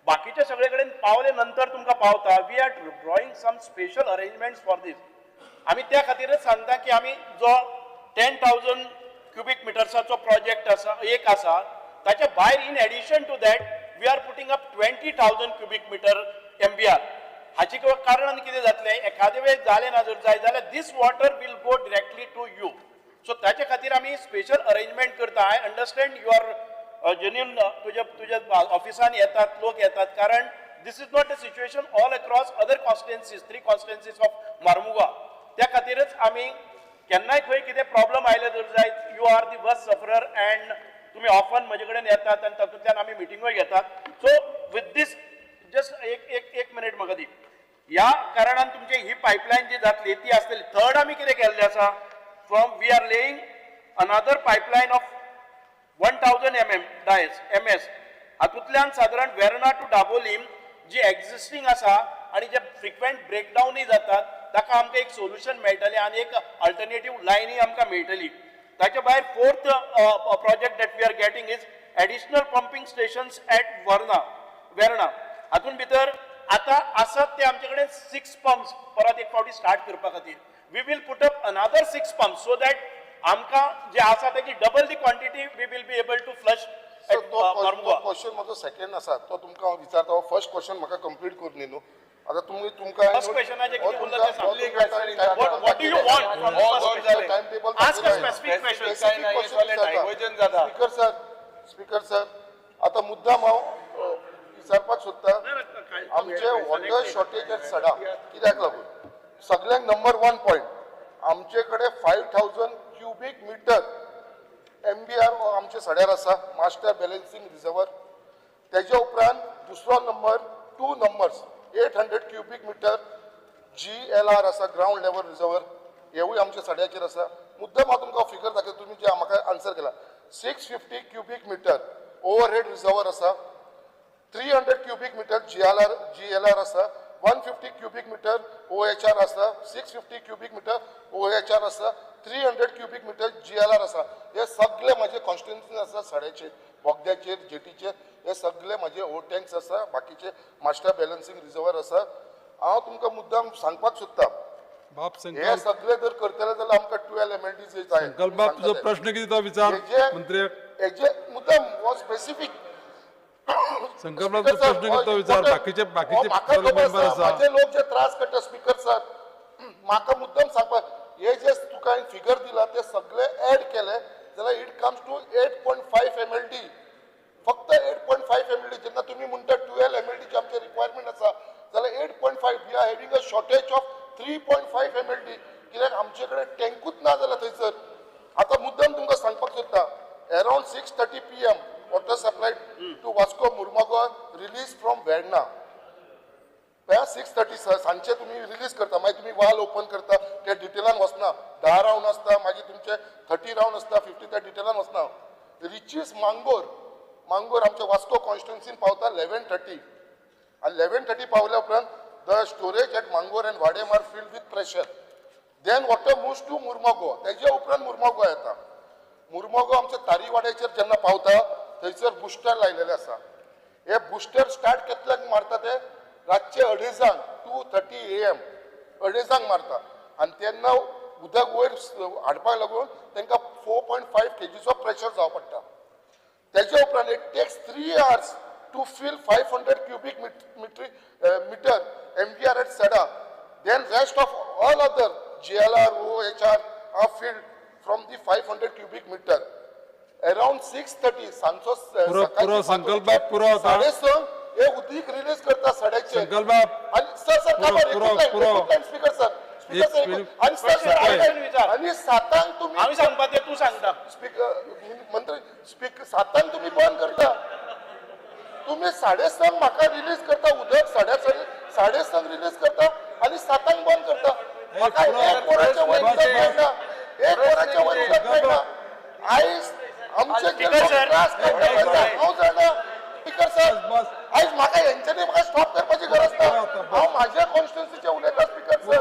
बाकीचे सगळे कडेन पावले नंतर तुमकां पावता. We are drawing some special arrangements for this. आमी त्या खातीरच सांगता की आमी जो 10,000 cubic मिटर्साचो प्रोजेक्ट आसा ताच्या भायर in addition to that we are putting up 20,000 cubic meter MBR. हाची कारण कितें जातलें, एखादे वेळेस जालें ना जर जाय जाल्यार this water will go directly to you. So ताचे खातीर आमी स्पेशल अरेंजमेंट करता. आय अंडरस्टँड युअर जेन्युन तुज्या ऑफिसान येतात लोक येतात, कारण this is not a situation all across other constituencies 3 constituencies of Mormugao. त्या खातीरच आमी केन्नाय खंय कितें प्रॉब्लम आयले जर जाय, you are the worst sufferer and तुम्ही ऑफन म्हजे कडेन येतात आनी तातूंतल्यान आमी मिटिंगूय घेतात. सो विथ दीस जस्ट एक मिनिट म्हाका दी. ह्या कारणान तुमची ही पायपलायन जी जातली ती आसतली. थर्ड आमी कितें केल्लें आसा, from we are laying another pipeline of 1000 mm dia MS. हातूंतल्यान सादारण वेर्ना टू दाबोलीम जी एक्झिस्टिंग आसा आणि जे फ्रिक्वेंट ब्रेकडाऊनय जातात ताका आमकां एक सोल्युशन मेळटलें आणि एक अल्टरनेटिव्ह लायनय आमकां मेळटली. ताचे भायर fourth project that we are getting is additional pumping stations at Verna. हातून भितर आता आसात ते आमचे कडेन 6 पंप्स परत एक फावटी स्टार्ट करपा खातीर. We will put up another 6 pumps so that आमकां जे आसा तेची double the quantity we will be able to flush. Question म्हजो सेकंड आसा तो तुमकां हांव विचारता. हो फर्स्ट क्वेश्चन म्हाका कंप्लीट करून न्हू. आता तुम्ही तुमका फर्स्ट क्वेश्चनाचे किती उरलं ते सांग. What do you want from the first question? Time table Ask a specific question. Speaker sir आता मुद्दाम हांव विचारपाक सोदता आमचे वॉटर शॉर्टेज सडा कित्याक लागून सगळ्यांक नंबर 1 पॉइंट आमचे कडेन 5000 क्युबिक मीटर MBR आमचे सड्यार आसा मास्टर बॅलन्सिंग रिजर्वर तेजे उपरांत दुसरो number 2 numbers 800 cubic metre GLR आसा ग्राउंड लेवल रिजर्वर हेवूय आमच्या सड्याचेर आसा मुद्दाम हांव तुमकां फिगर दाखयता तुमी जे म्हाका आन्सर केला 650 क्युबिक मीटर ओवरहेड रिजर्वर आसा 300 क्युबिक मीटर GLR आसा 150 क्युबिक मीटर OHR आसा 650 क्युबिक मीटर OHR आसा 300 क्युबिक मीटर GLR आसा हे सगळे माझे कॉन्स्टिट्युएन्सी आसा सड्याचेर बोगद्याचेर जेटीचेर हे सगळे माझे ओ टँक्स आसा बाकीचे मास्टर बॅलन्सिंग रिजर्वर आसा हांव तुमकां मुद्दाम सांगपाक सोदता बाप हे संकल्प सगळे जर करतले जाल्यार आमकां 12 MLD जाय संकल्प बाप तुझो प्रश्न किती तो विचार मंत्र्याक हेजे मुद्दाम हो स्पेसिफिक संकल्प बाप तुझो प्रश्न किती तो विचार बाकीचे मेंबर आसा माझे लोक जे त्रास करता स्पीकर सर म्हाका मुद्दाम सांगपाक हे जे तुका हांवें फिगर दिला ते सगळे ऍड केले जाल्यार इट कम्स टू 8.5 MLD फक्त 8.5 MLD जेन्ना तुम्ही म्हणटा 12 MLD ची आमचे रिक्वायरमेंट आसा जाल्यार 8.5 we are having a shortage of 3.5 MLD कित्याक आमचे कडेन टँकूच ना जाल्यार थंयसर आता मुद्दाम तुमकां सांगपाक सोदता around 6:30 PM water supply to Vasco Mormugao release from Verna 6:30 सांजचे तुम्ही रिलीज करता मागीर तुम्ही वाल ओपन करता ते डिटेलान वचना 10 राउंड आसता मागीर तुमचे 30 राउंड आसता 50 त्या डिटेलान वचना रिचीस मांगोर आमच्या वास्को कॉन्स्टिट्युएन्सीन पावता 11:30 आणि 11:30 पावल्या उपरांत the storage at Mangor and Vaddem are filled with pressure then water moves to Mormugao तेजे उपरांत मुर्मुगांव येता मुर्मुगांव आमच्या तारीवाड्याचेर जेन्ना पावता थंयसर बुस्टर लायलेले आसा हे बुस्टर स्टार्ट केतल्याक मारता ते रातचे 2:30 2:30 AM 2:30 मारता आणि तेन्ना उदक वयर हाडपाक लागून तांकां 4.5 kgचो प्रेशर जावं पडटा तेजे उपरांत it text 3 hours to fill 500 cubic meter MBR at SADA. Then rest of all other GLR, OHR are filled from the 500 cubic meter. Around 6:30 सांजचो पुरो संकल्प बाप पुरो होता 6:30 हे उदीक रिलीज करता सड्याचे संकल्प बाप आणि सर स्पीकर सर आणि सर आणि 7 तुम्ही आम्ही सांगपा ते तू सांगता स्पीकर मंत्री स्पीकर 7 तुम्ही बंद करता तुम्ही 6:30 म्हाका रिलीज करता उदक 6:30 रिलीज करता आणि 7 बंद करता म्हाका 1 वराच्या वयर उदक मेळना 1 वराच्या वयर उदक मेळना आयज आमचे जे त्रास करता हांव जाणा स्पीकर सर आयज म्हाका हेंच्यांनी म्हाका स्टॉप करपाची गरज ना हांव म्हाज्या कॉन्स्टिट्युएन्सीचे उलयता स्पीकर सर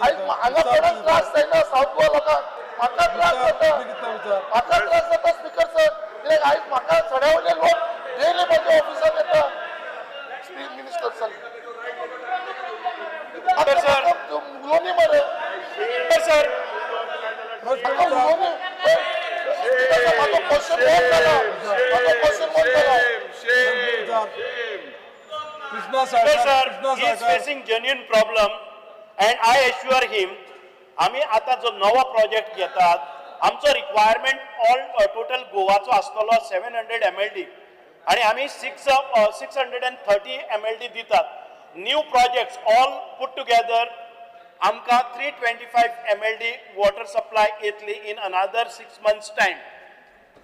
आयज हांगा कोणाक त्रास जायना साऊथ गोवा लोकांक म्हाका त्रास जाता स्पीकर सर कित्याक आयज म्हाका सड्यावयले लोक डेली माझ्या ऑफिसात येता मिनिस्टर सर उलोवनी मरे sir Sir, he is facing genuine problem and I assure him आम्ही आता जो नवा प्रोजेक्ट घेतात आमचो रिक्वायरमेंट ऑल टोटल गोवाचो आसतलो 700 MLD आणि आम्ही 630 MLD दितात new projects all put together आमकां 325 MLD वॉटर सप्लाय येतली इन अनदर 6 months टाइम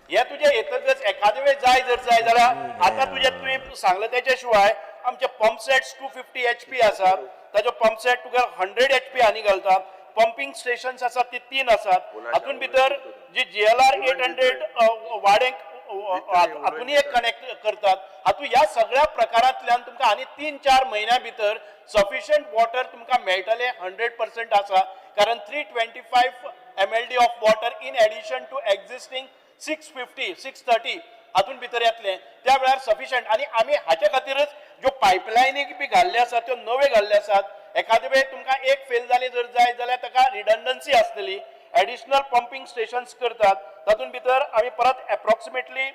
हे तुझे येतच एखादे वेळ जाय जाल्यार आता तुझे तुम्ही सांगले त्याच्या शिवाय आमचे पंप सेट्स 250 HP आसात ताजो पंप सेट तुका 100 HP आनी घालतात पंपिंग स्टेशन्स आसात ती 3 आसात हातून भितर जी GLR 800 वाडेंक हातूनय कनेक्ट करतात हातून ह्या सगळ्या प्रकारांतल्यान तुमकां आनी 3-4 म्हयन्या भितर सफिशियंट वॉटर तुमकां मेळटले 100% आसा कारण 325 MLD of water in addition to existing 650 630 हातून भितर येतले त्या वेळार सफिशियंट आणि आम्ही हाचे खातीरच ज्यो पायपलायनी बी घाल्ले आसात त्यो नवे घाल्ले आसात एखादे वेळ तुमकां एक फेल जाली जर जाय जाल्यार ताका रिडंडन्सी आसतली एडिशनल पंपिंग स्टेशन्स करतात तातून भितर आमी परत एप्रॉक्सिमेटली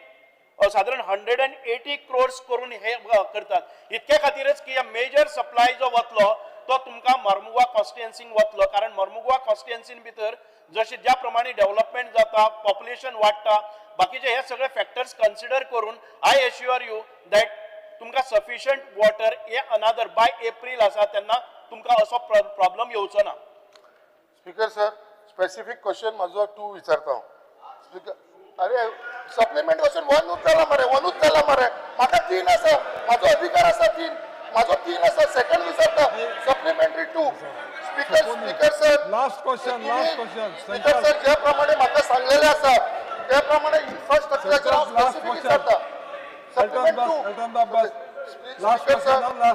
साधारण 180 crores करून हे करतात इतके खातीरच की मेजर सप्लाय जो वतलो तो तुमकां मर्मुगांव कॉन्स्टिट्युएन्सीक वतलो कारण मर्मुगांव कॉन्स्टिट्युएन्सीन भितर जशें ज्या प्रमाणे डेव्हलपमेंट जाता पॉप्युलेशन वाडटा बाकीचे हे सगळे फॅक्टर्स कन्सिडर करून आय एश्युअर यू दॅट तुमकां सफिशियंट वॉटर हे अनादर बाय एप्रील आसा तेन्ना तुमकां असो प्रॉब्लेम येवचो ना. स्पीकर सर स्पेसिफिक क्वेश्चन माझो 2 विचारता हांव. स्पीकर अरे सप्लिमेंट क्वेश्चन वनूच जाला मरे म्हाका 3 आसा म्हाजो अधिकार आसा 3 म्हाजो 3 आसा सेकंड विचारता supplementary 2 speaker sir last question speaker sir ज्या प्रमाणे म्हाका सांगलेले आसा त्या प्रमाणे इन्फ्रास्ट्रक्चराचेर हांव स्पेसिफिक विचारता supplement 2 last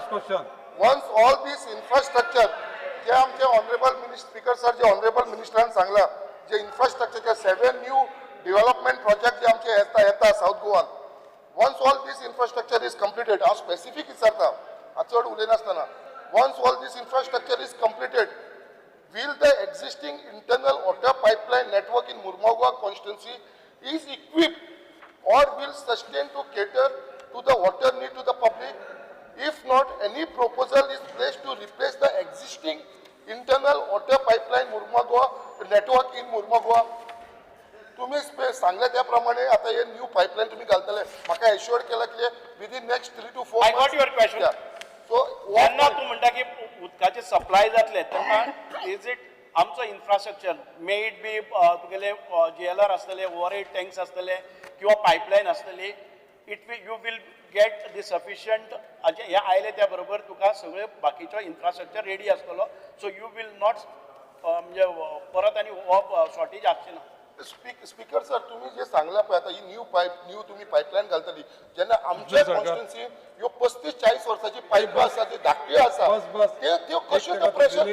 question once all this infrastructure जे आमचे ऑनरेबल मिनिस्टर स्पीकर सर जे ऑनरेबल मिनिस्टरान सांगला जे इन्फ्रास्ट्रक्चरचे 7 न्यू डेव्हलपमेंट प्रोजेक्ट जे आमचे येता साऊथ गोवान once all this infrastructure is completed हांव स्पेसिफिक विचारता चड उलयनासतना once all this infrastructure is completed will the existing internal water pipeline network in Murmugao constituency is equipped or will sustain to cater to the water need to the public. If not, any proposal is placed to replace the existing internal water pipeline Murmugao network in Murmugao. तुम्ही सांगले त्याप्रमाणे आता हे new pipeline तुम्ही घालतले म्हाका assure केला की within next 3 to 4 I got your question. So जेन्ना तूं म्हणटा की उदकाचे सप्लाय जातले तेन्ना इज इट आमचो इन्फ्रास्ट्रक्चर मे इट बी तुगेले JLR आसतले ओवरहेड टँक्स आसतले किंवा पायपलायन आसतली you will get the sufficient हे आयले त्या बरोबर तुका सगळे बाकीचो इन्फ्रास्ट्रक्चर रेडी आसतलो सो यू विल नॉट म्हणजे परत आनी हो शॉर्टेज आसची ना. स्पीकर सर तुम्ही जे सांगला पळय आता ही न्यू तुम्ही पाइपलाइन घालतली जेन्ना आमच्या कॉन्स्टिट्युएन्सी ह्यो 35-40 वर्साची पाईप आसा ती धाकटी आसा त्यो कश्यो तो प्रेशर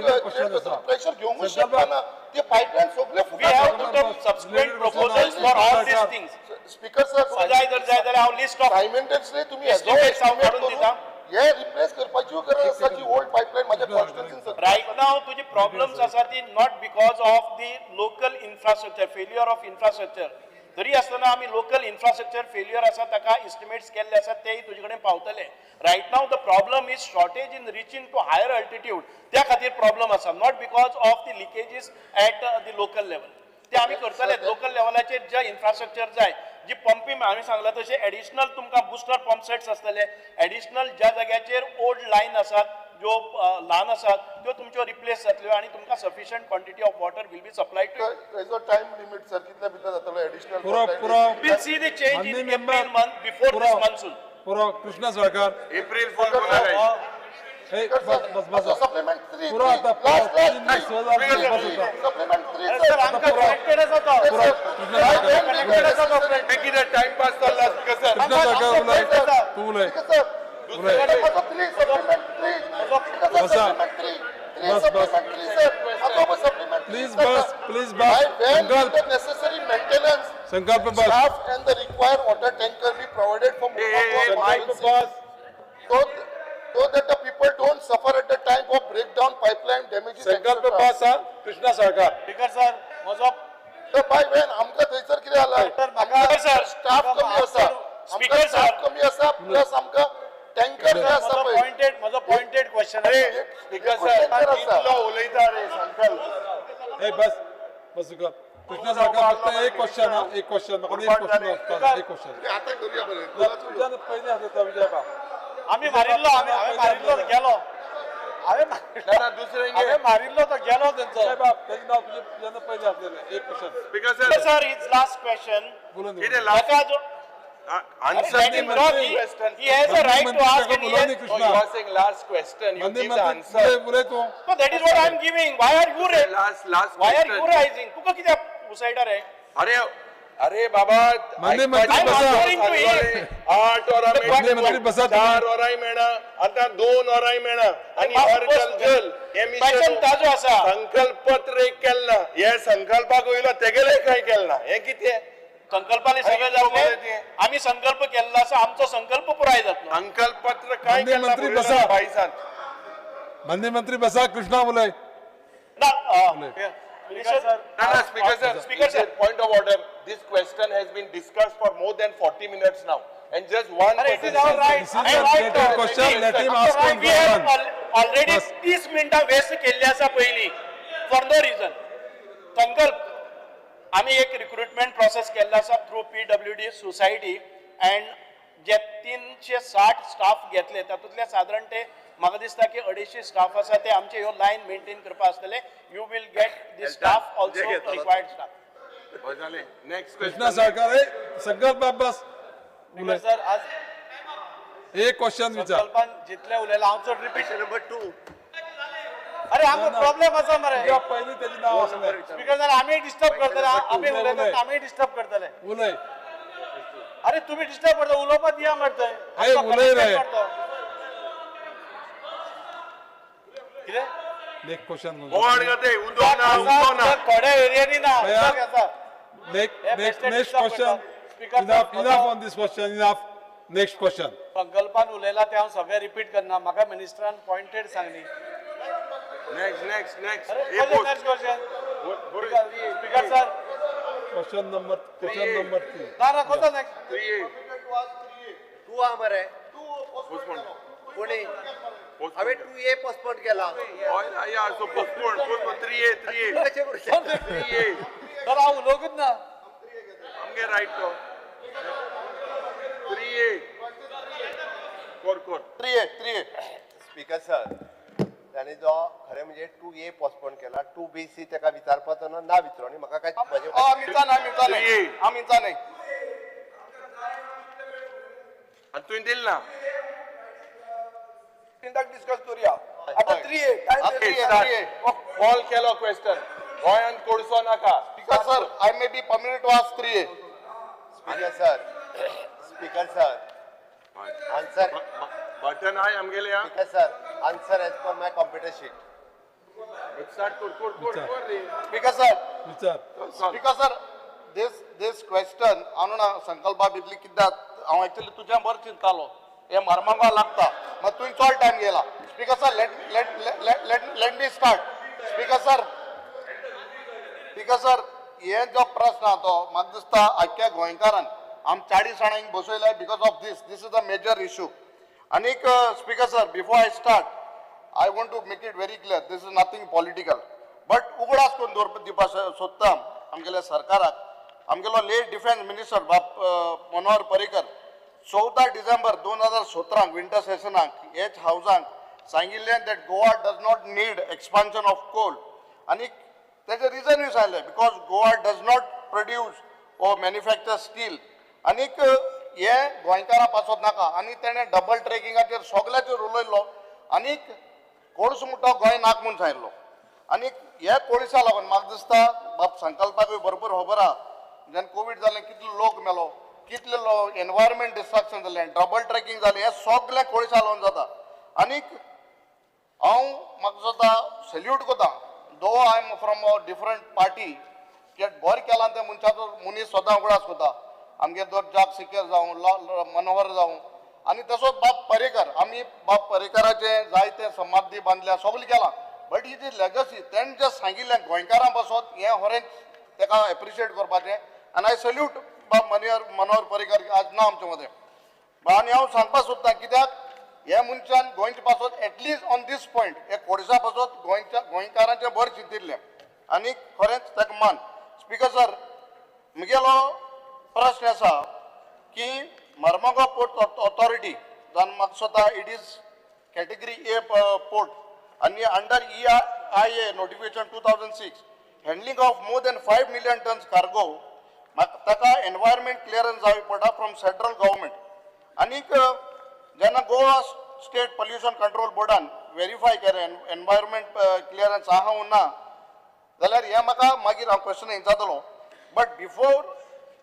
घेवंकूच शकना ते पाइपलाइन सगळे we have to take subsequent proposals for all these things. Speaker sir जाय जर हांव लिस्ट ऑफ सायमल्टेनियसली तुम्ही estimates हांव काडून दिता. हे रिप्लेस करपाची गरज आसा जी ओल्ड पाइपलाइन माझ्या कॉन्स्टिट्युएन्सीन Right now, तुझी problems आसा ती not because of the local infrastructure, failure of infrastructure. तरी आसतना आमी local infrastructure failure आसा ताका estimates केल्ले आसा तेय तुजे कडेन पावतले. Right now, the problem is shortage in reaching to higher altitude. त्या खातीर problem आसा, not because of the leakages at the local level. ते आमी करतले लोकल लेवलाचेर जे इन्फ्रास्ट्रक्चर जाय जी पंपिंग हांवें सांगला तशें एडिशनल तुमकां बुस्टर पंप सेट्स आसतले एडिशनल ज्या जाग्याचेर ओल्ड लायन आसात ज्यो ल्हान आसात त्यो तुमच्यो रिप्लेस जातल्यो आनी तुमकां sufficient quantity of water will be supplied to एजो टाइम लिमिट सर कितल्या भितर जातलो एडिशनल पुरो will see the change in April month before this monsoon. पुरो कृष्णा सरकार एप्रिल फॉल बोला बस सप्लिमेंट 3 पुरो आता सप्लिमेंट 3 सर आमकां कनेक्टेड आसा तो किती टाइम पास चालला स्पीकर सर कृष्णा सरकार उलय तू उलय प्लीज बस necessary maintenance संकल्प बस staff and the required water tanker be provided for so that the people don't suffer at the time of breakdown pipeline damages संकल्प बस हा कृष्णा सरकार स्पीकर सर म्हजो तर बाय वेन आमका थंयसर कितें जाला सर स्टाफ कमी आसा स्पीकर सर कमी आसा प्लस आमका टँकर जे आसा पळय म्हजो पॉइंटेड क्वेश्चन स्पीकर सर इतलो उलयता रे संकल्प ए बस कृष्णा सरकार फक्त एक क्वेश्चन हा एक क्वेश्चन म्हाका एक क्वेश्चन आता करूया बरें तुझ्यान पयलीं आसता विजय बा आम्ही मारिल्लो गेलो दुसरे मारिल्लो तो गेलो तेंचो. विजय बाब तेजे नाव तुझ्यान पयलीं आसलेलें एक question speaker sir sir is last question बोलून किती last answer let him talk. He has a right to ask and he has, Krishna you are saying last question you मंदी give the मंत्री answer उलय तू so that is what I am giving. Why are you last why are question you rising? तुका कित्याक उसायडा रे? अरे अरे बाबा मंदी मंत्री बसा 8 वरां मंदी मंत्री बसा 4 वरांय मेळना आता 2 वरांय मेळना आणि हर जल हे Question मिशन ताजो आसा. संकल्प पत्र एक केलना हे संकल्पाक वयलो तेगेले काय केलना हे कितें संकल्पाने सगळे जातले आम्ही संकल्प केलेला आसा आमचो संकल्प पुराय जातलो. संकल्प पत्र काय मंदी केलना मंत्री बसा. बाईसान मंदी मंत्री बसा कृष्णा उलय ना speaker sir speaker sir point of order this question has been discussed for more than 40 minutes now. And just one But it is person- all right. This is a related question, let him ask on We have one. already Bas. 30 मिनिटां waste केल्ली आसा पयलीं for no region. संकल्प आम्ही एक recruitment process केल्लो आसा through PWD society and जे 360 staff घेतले तातूंतले सादारण ते म्हाका दिसता की 250 स्टाफ आसा ते आमचे ह्यो लायन मेंटेन करपा आसतले. You will get the staff also required staff. Next Krishna question. Salkar संकल्प अब्बास उलय. सर आज एक क्वेश्चन विचार. संकल्पान जितले उलयला हांव चड रिपीट नंबर 2 अरे आमकां प्रॉब्लेम आसा मरे. या पयलीं तेजें नांव आसलें. स्पीकर जाल्यार आमी डिस्टर्ब करतले आमी उलयतात आमी डिस्टर्ब करतले. उलय. अरे तुम्ही डिस्टर्ब करता उलोवपाक दिया मरतय. अरे उलय रे. कितें नेक्स्ट क्वेश्चन. बोवाड करते, उदक ना, उदक ना. थोड्या एरियांनी ना भैया. उदक आसा. Next Speaker question. Speaker Enough on this question. Enough. Next question. संकल्पान उलयला ते हांव सगळे रिपीट करना म्हाका मिनिस्टरान पॉइंटेड सांगली. Next. अरे हे post. Next question speaker sir Question number 3. ना कोणता नेक्स्ट 3A. 2 हा मरे Postpone. कोणी Postpone. हांवें 2A पोस्टपोन केला. Yeah, so postpone. 3A. कशें करूं शकता? 3A. सर हांव उलोवंकच ना. आमगे right तो. 3A. Core. 3A. Speaker sir ताणी जो खरें म्हणजे 2A पोस्टपोन केला 2BC ताका विचारपाचो ना विचारो आनी म्हाका काय म्हजे मिरचा नाही हा मिरचा नाही. आणि तुवें दिल ना. इंदाक डिस्कस करूया. आता 3A काय Okay, 3A, start. 3A. Call केलो question. गोंयान कोडसो नाका. Speaker sir, I may be permitted to ask 3A. Speaker sir answer button आय आमगेले हा. Speaker sir answer as per my computer sheet. Start कोर रे. Speaker sir, विचार. Speaker sir, this question हांव संकल्पा भितली कित्याक हांव एक्चुअली तुज्या बर चिंतालो हे मरमांगा लागता मात तुवें चड टायम गेला. Speaker sir, let me start. Speaker sir, हे जो प्रश्न आहा तो म्हाका दिसता आख्या गोंयकारान आम 40 जाणांक बसयलाय because of this is the major issue. आनीक speaker sir before I start I want to make it very clear, this is nothing political. But उगडास करून दिवपा सोदता आमगेल्या सरकाराक आमगेलो लेट डिफेन्स मिनिस्टर बाप मनोहर पर्रीकर 14 डिसेंबर 2017 विंटर सेशनाक हेच हावजांक सांगिल्लें that Goa does not need expansion of coal. आनी तेजे रिजन सांगलें because Goa does not produce or manufacture steel. आनीक हे गोंयकारां पासत नाका आनी तेणें डबल ट्रॅकिंगाचेर सगळ्याचेर उलयल्लो आनीक कोळसो म्हणटा गोंय नाक म्हूण सांगलो. आनीक हे कोळसा लागून म्हाका दिसता बाप संकल्पाकूय भरपूर खबर आहा जेन्ना कोवीड जालें कितलो लोक मेलो कितले एनवायरमेंट डिस्ट्रक्शन जालें डबल ट्रॅकिंग जालें हें सगळें कोळसा लागून जाता. आनीक हांव म्हाका दिसता सॅल्यूट कोता though I am from a different party की बरें केलां तें मनशाचो मनीस सदां उगडास कोता आमगे दर्जाक सिकेर जावं मनोहर जावं आनी तसोच बाप पर्रीकर आमी बाप पर्रीकराचे जायते समाधी बांदल्या सगळें केलां बट ही जी लेगसी तेणें जें सांगिल्लें गोंयकारां पासत हें खरेंच ताका एप्रिशिएट करपाचें आनी आय सल्यूट बाप मनोहर पर्रीकर आज ना आमचे मदें. आनी हांव सांगपाक सोदतां कित्याक हे मनशान गोंयचे पासत एटलिस्ट ऑन दीस पॉयंट हे कोडसा पासत गोंयकारांचें बरें चिंतिल्लें आनी खरेंच ताका मान. स्पीकर सर म्हगेलो प्रश्न आसा की मर्मागांव पोर्ट ऑथॉरिटी जावन म्हाका स्वता it is category A port आनी under EIA notification 2006 handling of more than 5 million tons cargo ताका एनवायरमेंट क्लियरन्स जावची पडटा फ्रॉम सेंट्रल गव्हर्मेंट. आनीक जेन्ना गोवा स्टेट पोल्युशन कंट्रोल बोर्डान व्हेरीफाय केलें एनवायरमेंट क्लियरन्स आहा वो ना जाल्यार हें म्हाका मागीर हांव क्वेश्चन विचारतलो बट बिफोर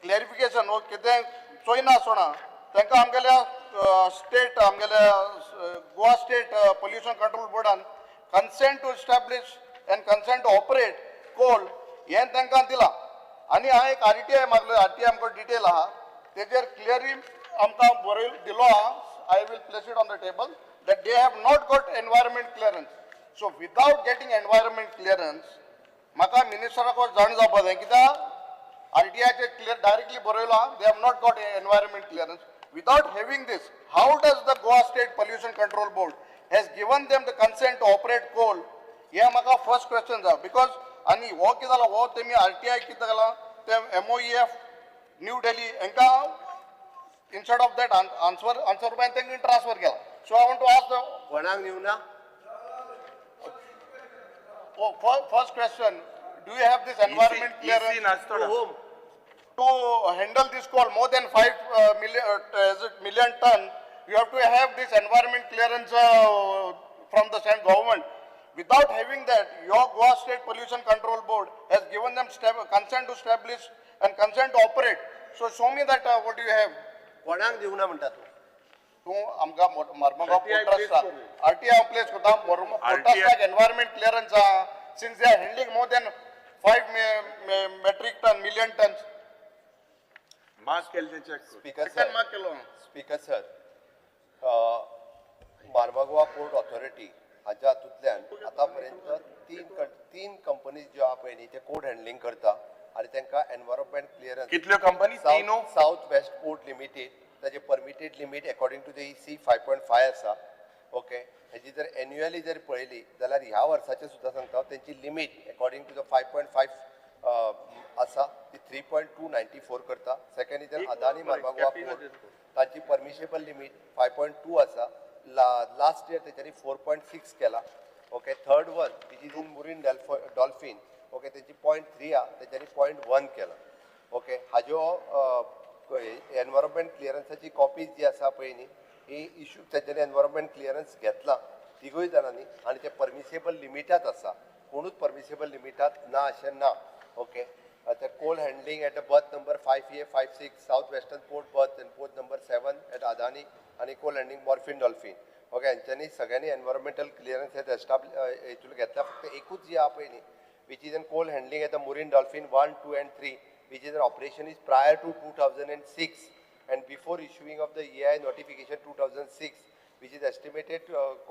क्लॅरिफिकेशन वो कितें चोयना आसतना तांकां आमगेल्या स्टेट आमगेल्या गोवा स्टेट पोल्युशन कंट्रोल बोर्डान consent to एस्टॅब्लीश end consent to operate coal हें तांकां दिलां. आनी हांवें एक RTI मागलो RTI आमकां डिटेल आहा तेजेर क्लियरली आमकां बरय दिलो आहा. I will place it on the table that they have not got environment clearance. So without getting environment clearance, म्हाका मिनिस्टराक जाण जावपा जाय कित्याक RTI clear directly Borela, they have not got a environment clearance. Without having this, how does the Goa State Pollution Control Board has given them the consent to operate coal? Yeah, my first question is because ani walk is all walk temi RTI kitala them MOEF New Delhi enka instead of that answer by thinking transfer kela. So I want to ask the कोणाक new ना first question: do you have this environment clearance to handle this coal more than 5 million ton? You have to have this environment clearance from the same government. Without having that, your Goa State Pollution Control Board has given them consent to establish and consent to operate. So show me that what do you have. कोणाक दिवना म्हणटा तू तूं आमकां मर्मगांव पोर्टाक RTI place करता पोर्टाक environment clearance since they are handling more than 5 million tons. Mark केले check speaker sir mark केलो speaker sir Mormugao port authority हाच्या हातूंतल्यान आतां पर्यंत तीन कंपनीज ज्यो आहा पळय न्ही ते कोड हँडलिंग करता आनी तांकां एनवायरमेंट क्लियरन्स कितल्यो कंपनी तीनो साउथ वेस्ट पोर्ट लिमिटेड ताजे permitted limit according to the EC 5.5 आसा ओके हेजी जर एन्युअली जर पळयली जाल्यार ह्या वर्साचे सुद्दां सांगता तेंची लिमीट अकॉर्डिंग टू द 5.5 आसा ती 3.294 करता. Second is Adani Marmagoa port ताची परमिशेबल लिमीट 5.2 आसा. लास्ट इयर तेच्यानी 4.6 केला. Okay third one which is in मुरीन dolphin okay तेची 0.3 आ तेच्यानी 0.1 केला. ओके हाजो एनवायरमेंट क्लियरन्साची कॉपीज जी आसा पळय न्ही ही इश्यू तेच्यानी एनवायरमेंट क्लियरन्स घेतला तिगूय जाणांनी आनी ते परमिसेबल लिमिटात आसा. कोणूच परमिसेबल लिमिटात ना अशें ना. Okay the coal handling at the berth number 5A, 5-6 South Western Port berth and port number 7 at Adani and coal handling Morphine Dolphin. Okay, and सगळ्यांनी environmental clearance has established घेतला फक्त एकूच जी आहे पळय न्ही which is in coal handling at the Marine Dolphin 1, 2 and 3 which is an operation is prior to 2006 and before issuing of the EI notification 2006 which is estimated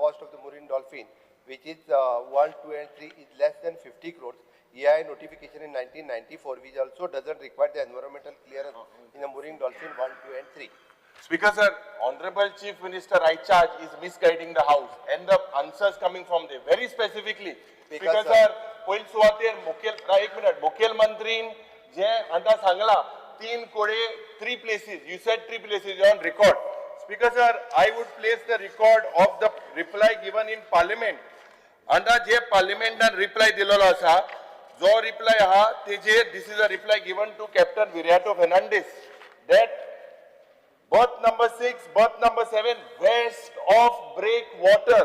cost of the Marine Dolphin which is 1, 2 and 3 is less than 50 crores. EI notification in 1994 which also doesn't require the environmental clearance in the Marine Dolphin 1, 2 and 3. Speaker sir, Honorable Chief Minister Right Charge is misguiding the House and the answers coming from there very specifically. Speaker sir, पहिले सुवातेर मुखेल मंत्रीन जे आता सांगला 3 कोडे 3 places. You said 3 places on record. Speaker sir, I would place the record of the reply given in Parliament. Anda जे Parliament reply दिलेलो आसा जो reply आहा तेजेर this is a reply given to Captain Viriato Fernandes that berth number 6, berth number 7 west of breakwater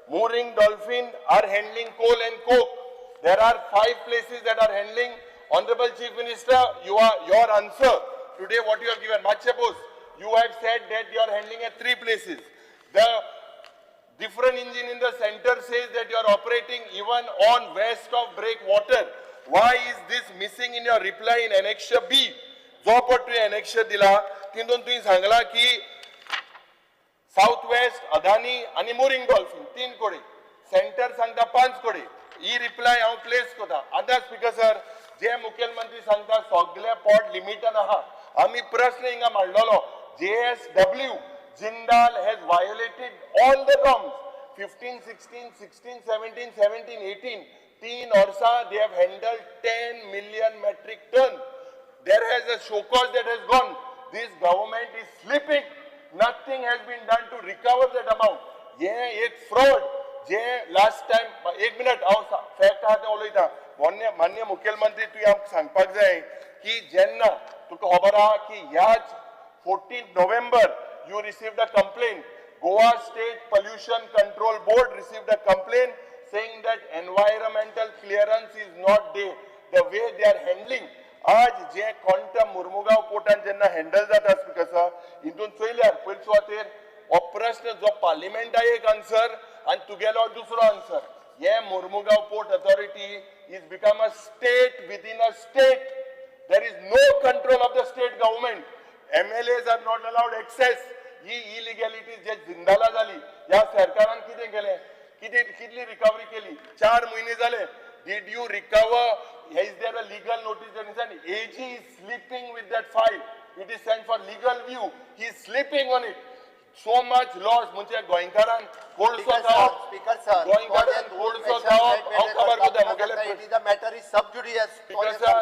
mooring dolphin are handling coal and coke. There are 5 places that are handling. Honorable Chief Minister, your answer today what you have given, Machapos, you have said that you are handling at 3 places. The different engine in the center says that you are operating even on west of breakwater. Why is this missing in your reply in Annexure B? जो पट Annexure दिला तितून तुवें सांगला की south west Adani आणि mooring dolphin 3 कोडे centre सांगता 5 कोडे ही रिप्लाय हांव प्लेस करता. आतां स्पीकर सर जे मुखेलमंत्री सांगता सगळे पोर्ट लिमिटान आहा आमी प्रश्न हिंगा मांडलोलो JSW Jindal has violated all the norms. 15, 16, 16, 17, 17, 18. 3 Orsa, they have handled 10 million metric ton. There has a show cause that has gone. This government is sleeping. Nothing has been done to recover that amount. Yeah, एक fraud. जे last time, 1 minute, fact आहा ते उलयता. मान्य मुखेलमंत्री तुवें आमकां सांगपाक जाय की जेन्ना तुका खबर आहा की ह्याच 14 November you received a complaint. Goa State Pollution Control Board received a complaint saying that environmental clearance is not there. The way they are handling. आज जे कोणत्या मुर्मुगांव पोर्टान जेन्ना हँडल जाता स्पीकर सर हितून चोयल्यार पयलीं सुवातेर हो प्रश्न जो पार्लिमेंटाक एक आन्सर आनी तुगेलो दुसरो आन्सर. हे Mormugao port authority is become a state within a state. There is no control of the state government. MLAs are not allowed access. ही इलिगॅलिटी जे जिंदाला जाली ह्या सरकारान कितें केलें कितली रिकवरी केली 4 महिने जाले. Did you recover is there a legal notice that is an AG is sleeping with that file? It is sent for legal view. He is sleeping on it. So much loss. म्हणजे गोंयकारान कोळसो खावप. Speaker sir गोंयकारान कोळसो खावप. हांव खबर करता मुगेले. It is a matter is sub judicious. Speaker sir,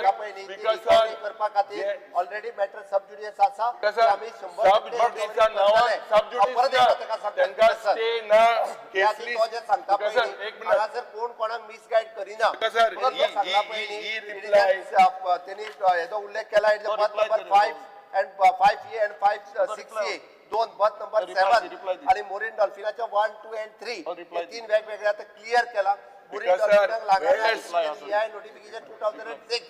करपा खातीर ऑलरेडी मॅटर सब जुडिशियस आसा. आमी सब जुडिशा नावान सब जुडिशा त्यांका स्टे ना केसली. सांगता Speaker sir, एक मिनिट. हांगासर कोण कोणाक मिसगाईड करिना. Speaker sir, ही reply. त्यांनी हेचो उल्लेख केला it बथ number 5 and 5A and 5-6A दोन बथ नंबर 7 आणि मोरिन डॉल्फिनाच्या 1, 2 and 3 हे तीन वेगवेगळ्या क्लियर केला. मोरिन डॉल्फिनाक लागणारे नोटिफिकेशन 2006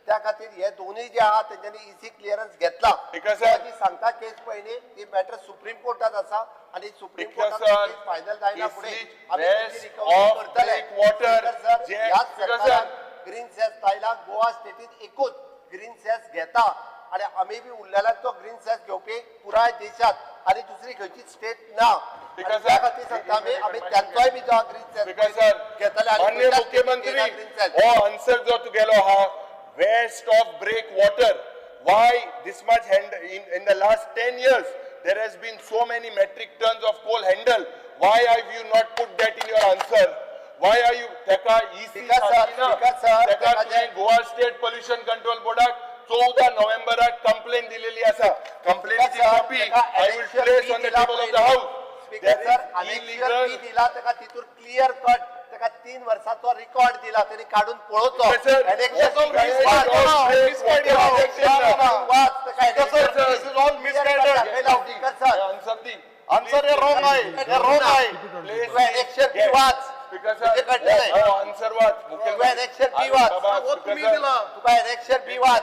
त्या खातीर हे दोन्ही जे आहात त्यांच्यानी इसी क्लिअरन्स घेतला. जी सांगता केस पयली ती मॅटर सुप्रीम कोर्टात आसा आणि सुप्रीम कोर्टात फायनल जायना फुडें आमी त्याची रिकव्हरी करतले. ह्याच सरकारान ग्रीन सेस स्टायलाक गोवा स्टेटीत एकूच ग्रीन सेस घेता आणि आम्ही बी उरलेला तो ग्रीन सेस घेवपी पुराय देशात आणि दुसरी खंयची स्टेट ना. त्या खातीर सांगता आमी त्यांचोय बी जो ग्रीन सेस घेतले आणि माननीय मुख्यमंत्री हो आन्सर जो तुगेलो हा west of breakwater why this much in the last 10 years there has been so many metric tons of coal handled. Why have you not put that in your answer? Why are you teka EC teka Goa State Pollution Control Board 14 नोव्हेंबराक complaint दिलेली आसा. कंप्लेनची copy I will place on the table of the house. Speaker sir अनेक दिला तेका तितूर clear cut तेका 3 वर्षाचो record दिला त्यांनी काढून पळोवचो. आन्सर हे रॉंग आहे. हे रॉंग आहे. इलेक्शन बी वाच. आन्सर वाच. इलेक्शन बी वाच. तुका इलेक्शन बी वाच.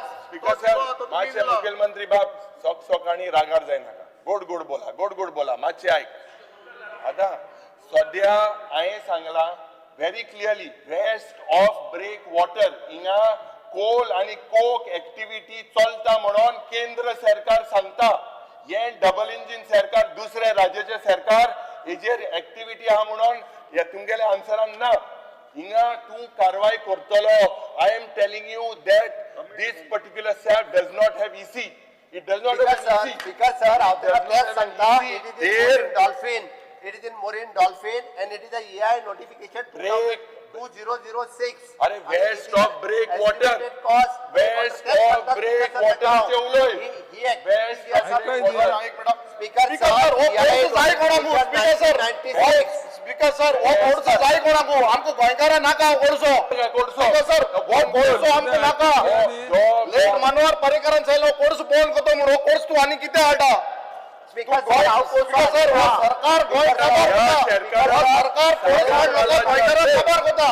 मातशे मुखेलमंत्री बाब सोकाणी रागार जाय नाका. गोड गोड बोला मातशे आयक. आता सध्या हांवें सांगला very clearly west of breakwater हिंगा कोल आणि कोक एक्टिविटी चलता म्हणून केंद्र सरकार सांगता. हे डबल इंजिन सरकार दुसरे राज्याचे सरकार हेजेर एक्टिविटी आहा म्हणून हे तुमगेले आन्सरान ना. हिंगा तू कारवाई करतलो. I am telling you that this particular SAP does not have EC. It does not have EC. Speaker sir, after Sangha, it is in Dolphin. It is in Marine Dolphin and it is a EI notification 2006. अरे west of breakwater. West of breakwater चे उलोय. West Speaker sir, speaker sir वो कोर्सो जाय कोणाको आमको गोंयकारा नाका कोर्सो. Speaker sir वो कोर्सो आमको नाका. लेट मनोहर पर्रीकरान सांगलो कोर्स बोन कोतो म्हणो कोर्स तू आणि किती हाडा. Speaker sir, सरकार गोंय काबार कोता. सरकार कोर्स हाडलो गोंयकारा काबार कोता.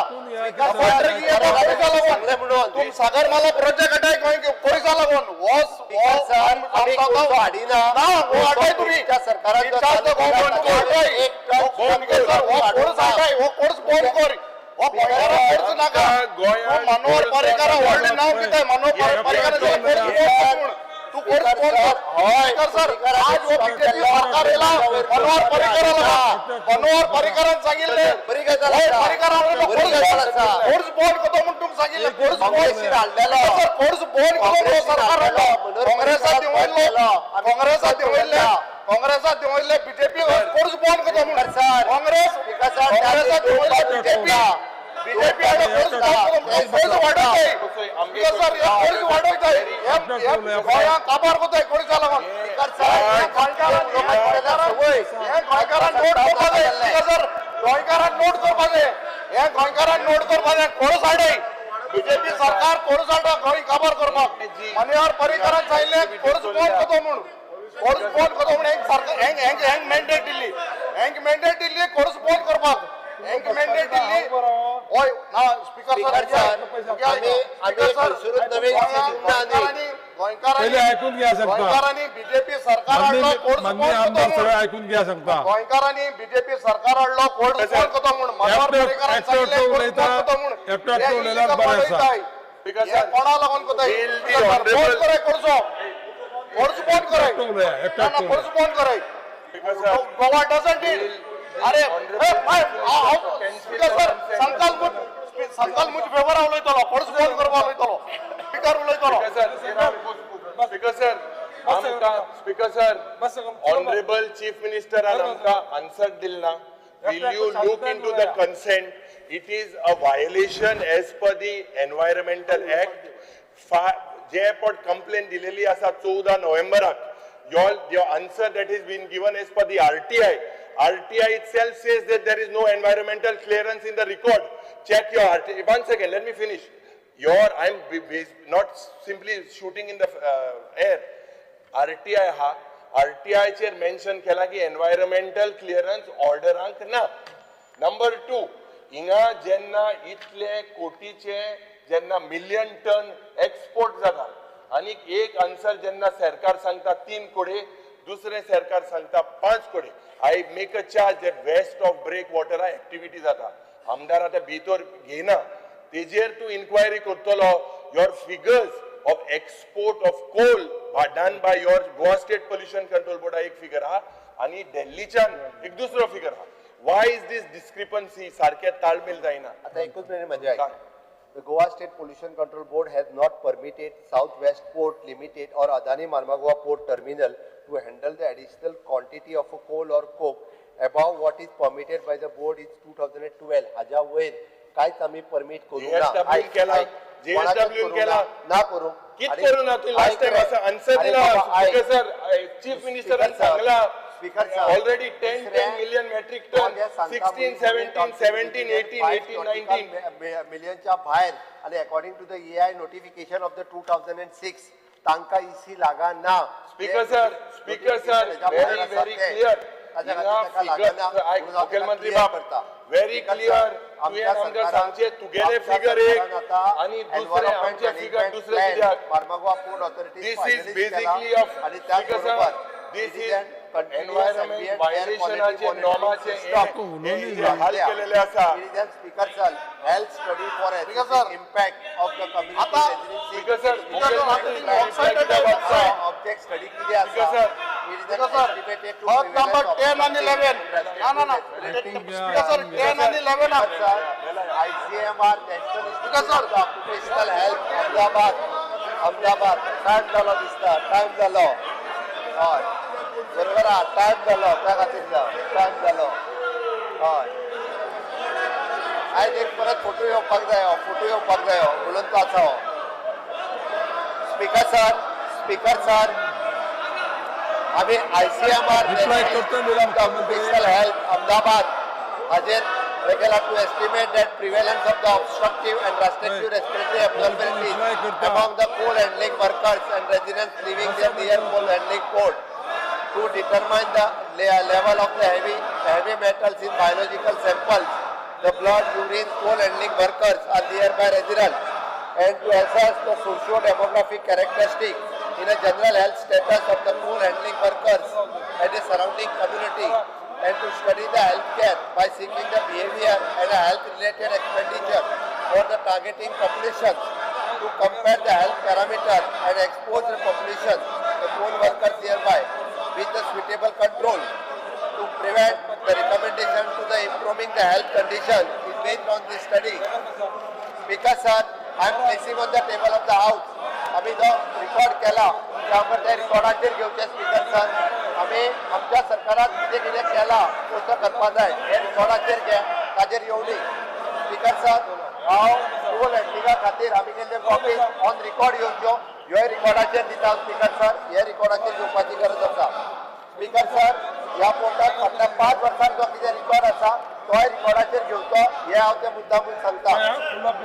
तुम सागर माला प्रोजेक्ट हटाय गोंय कोर्सा लागोन वॉस आम्ही कोर्स हाडिना. ना वो हटाय तुम्ही सरकारान वो कोर्स बोन कर. वो गोंयकारा कोर्स नाका. मनोहर पर्रीकर व्हडले नाव कितें मनोहर पर्रीकर तू कोर्स बोन कर. स्पीकर सर आज वो बीजेपी सरकार येला मनोहर पर्रीकरान सांगिल्ले कोर्स बोन करतो म्हणून तुमका सांगिल्ले कोर्स बोन हाडलेलो. कोर्स बोन करून सरकार काँग्रेसात देवयले बीजेपी कोर्स बोन करतो म्हणून काँग्रेसात देवयले बीजेपी कोर्स वाडोवताय. सर कोर्स वाडोवताय गोंया काबार कोताय कोर्सा लागून. गोंयकारान नोट करपाचे कोर्स हाडय. बीजेपी सरकार कोर्स हाडा गोंय काबार करपाक. मनोहर पर्रीकरान सांगिल्ले कोर्स बोन करतो म्हणून. कोर्स बोन करतो म्हणून हेंग मॅन्डेट दिल्ली कोर्स बोन करपाक. हेंग मॅन्डेट दिल्ली. ओय ना स्पीकर गोंयकारांनी बीजेपी सरकार हाडलो कोर्स बोन करतो. गोंयकारांनी बीजेपी सरकार हाडलो कोर्स बोन करतो म्हणून. मनोहर पर्रीकरान सांगिल्ले कोर्स बोन करतो म्हणून. कोणा लागून कोताय बोन करे कोर्सो. कोर्स बोन करे. कोर्स बोन करे. Goa doesn't deed. अरे स्पीकर सर संकल्प सांगाल मुझे फेवर उलयतलो परस फोन करपा उलयतलो स्पीकर उलयतलो speaker sir speaker sir honourable chief minister आमका answer दिलना will you look into the consent? It is a violation as per the environmental act. जे पण complaint दिलेली असा 14 नोव्हेंबराक your answer that has been given as per the RTI itself says that there is no environmental clearance in the record. Check your RTI. One second, let me finish. I'm not simply shooting in the air. RTI ha RTI चेर mention केला की environmental clearance ऑर्डरांक ना. Number 2 हिंगा जेन्ना इतले कोटीचे जेन्ना million ton export जाता आणि एक आन्सर जेन्ना सरकार सांगता 3 कोडे दुसरे सरकार सांगता 5 कोडे. I make a charge that west of breakwater activity जाता. आमदार आता भितर घेना तेजेर तू इन्क्वायरी करतलो. Your figures of export of coal done by your Goa State Pollution Control Board एक figure हा आणि दिल्लीच्यान एक दुसरो figure हा. Why is this discrepancy? सारखे ताळमेळ जायना. आता एकूच मिनिट म्हणजे The Goa State Pollution Control Board has not permitted Southwest Port Limited or Adani Marmagua Port Terminal to handle the additional quantity of coal or coke above what is permitted by the board in 2012. हाज्या वयर कांयच आमी permit करूं ना. JSW केला ना करू कित करू ना तू लास्ट टाइम असा आन्सर दिला स्पीकर सर चीफ मिनिस्टर सांगला ऑलरेडी 10 मिलियन मेट्रिक टन 16 17 17 18 18 19 मिलियनच्या भायर आणि according to the AI notification of the 2006 तांका EC लागा ना. स्पीकर सर very clear मुख्यमंत्री बाब very clear आमच्या सांगचे तुगेले फिगर एक आणि दुसरे आमचे फिगर दुसरे कित्याक Mormugao port authority this is basically of speaker sir this is environment violationचे नॉर्माचे हाल केलेले आसा. Speaker sir health study for impact of the community speaker sir object study किती आसा नंबर 10 आणि 11 ना स्पीकर सर 10 आणि 11 ICMR national institute of occupational health Ahmedabad time जालो दिसता. टाइम जालो हय बरोबर आहा. टाइम जालो त्या खातीर टाइम जालो हय. आयज एक परत फोटो येवपाक जायो उलोवन तो आसा. स्पीकर सर आम्ही ICMR ऑक्युपेशनल हेल्थ अहमदाबाद हाजेर regular to estimate that prevalence of the obstructive and restrictive respiratory abnormalities among the coal handling workers and residents living near coal handling port to determine the level of the heavy metals in biological samples, the blood, urine, coal handling workers are nearby residents, and to assess the socio-demographic characteristics in a general health status of the coal handling workers and the surrounding community, and to study the healthcare by seeking the behavior and health-related expenditure for the targeting populations, to compare the health parameter and expose the population, the coal workers nearby, with the suitable control, to prevent the recommendation to the improving the health condition is based on this study. Speaker sir, I am placing on the table of the house. आम्ही जो record केला त्यामुळे त्या रिकॉर्डाचेर घेवचे speaker sir. आम्ही आमच्या सरकारान कितें केला तसो करपा जाय हे रिकॉर्डाचेर घे ताजेर येवली. स्पीकर सर हांव कोल हँडलिंगा खातीर आमी केल्ले कॉपी ऑन रिकॉर्ड घेवच्यो ह्यो रिकॉर्डाचेर दिता. स्पीकर सर हे रिकॉर्डाचेर घेवपाची गरज आसा. स्पीकर सर ह्या पोर्टाक फाटल्या 5 वर्सांक जो कितें रिकॉर्ड आसा तोय रिकॉर्डाचेर घेवचो हे हांव ते मुद्दामून सांगता.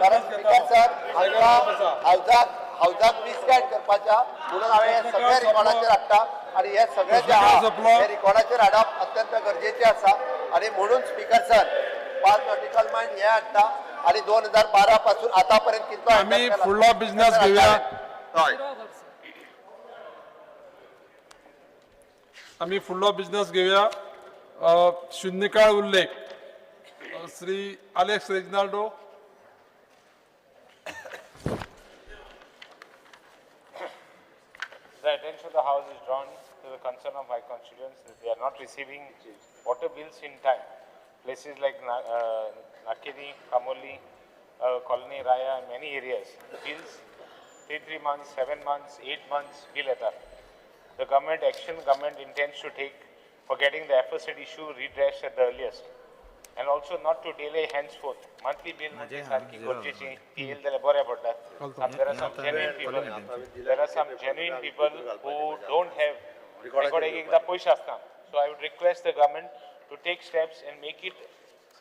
कारण स्पीकर सर हांगा हावजाक मिसगायड करपाच्या म्हणून हांवें हे सगळे रिकॉर्डाचेर हाडटा आणि हे सगळे जे आहा हे रिकॉर्डाचेर हाडप अत्यंत गरजेचे आसा. आणि म्हणून स्पीकर सर 5 नॉटिकल मायल हे हाडटा आणि 2012 पासून आतापर्यंत कितलो आम्ही फुडलो बिझनेस घेऊया. आम्ही फुडलो बिझनेस घेऊया. शून्यकाळ उल्लेख Shri Alex Reginaldo. The attention of the House is drawn to the concern of my constituents that they are not receiving water bills in time. Places like Nakiri, Kamoli, Colony Raya, and many areas. Bills 3 months, 7 months, 8 months, bill letter. The government action government intends to take for getting the aforesaid issue redressed at the earliest. And also not to delay henceforth. Monthly bill sarki gorjechi TL dele bore padda. There are some genuine people. There are some genuine people who don't have record ekda paisa asna. So I would request the government to take steps and make it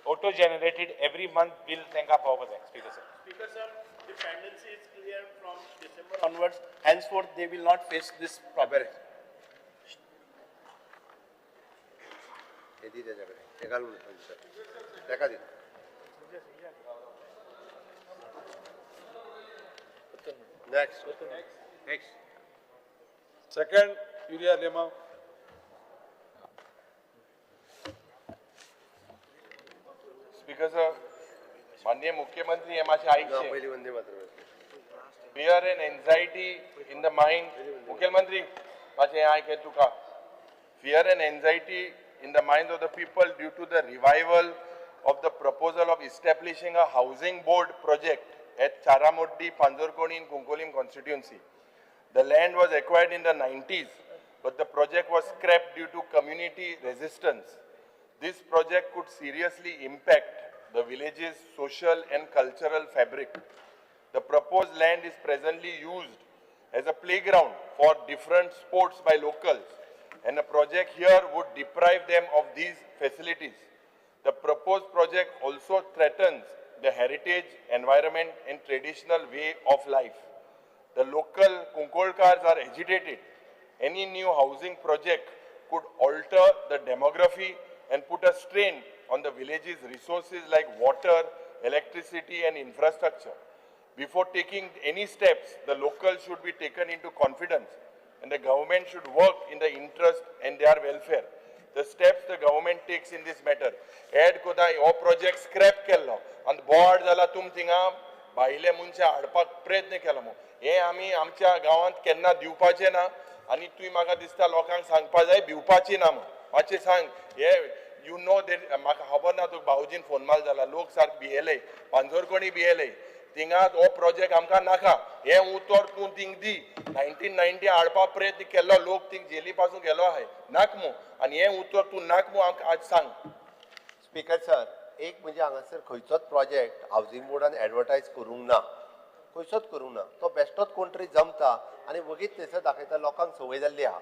auto-generated every month bill tenga pavada. Speaker sir. Speaker sir, the tendency is clear from December onwards. Henceforth, they will not face this problem. Next. Second, Uria Lema. Speaker sir, माननीय मुख्यमंत्री हे मातशें आयकचें. पहिली Vande Mataram. Fear and anxiety in the mind. मुख्यमंत्री मातशें हें आयक तुका. Fear and anxiety in the minds of the people due to the revival of the proposal of establishing a housing board project at Charamoddi, Panjorkoni in Kunkolim constituency. The land was acquired in the 90s, but the project was scrapped due to community resistance. This project could seriously impact the village's social and cultural fabric. The proposed land is presently used as a playground for different sports by locals, and a project here would deprive them of these facilities. The proposed project also threatens the heritage, environment, and traditional way of life. The local Kunkolkars are agitated. Any new housing project could alter the demography and put a strain on the village's resources like water, electricity, and infrastructure. Before taking any steps, the locals should be taken into confidence, and the government should work in the interest and their welfare. The steps the government takes in this matter. Add kodai o project scrap kello and board zala tum tinga baile muncha adpak प्रयत्न केलो मो. हे आमी आमच्या गावांत केन्ना दिवपाचे ना आणि तुई म्हाका दिसता लोकांक सांगपा जाय भिवपाची ना मो. मातशें सांग हे यू नो देट म्हाका खबर ना तुका भाऊजीन फोन मार जाला लोक सारक भियेले पांजोरकोणी भियेले थिंगा हो प्रोजेक्ट आमकां नाका हे उतर तूं थिंग दी 1990 हाडपा प्रयत्न केल्लो लोक थिंग जेली पासून गेलो आहाय नाक मो आनी हे उतर तूं नाक मो आमकां आज सांग. स्पीकर सर, एक म्हणजे हांगासर खंयचोच प्रोजेक्ट हावजिंग बोर्डान एडवर्टायज करूंक ना, खंयचोच करूंक ना. तो बेश्टोच कोण तरी जमता आनी वगीच थंयसर दाखयता लोकांक संवय जाल्ली आहा.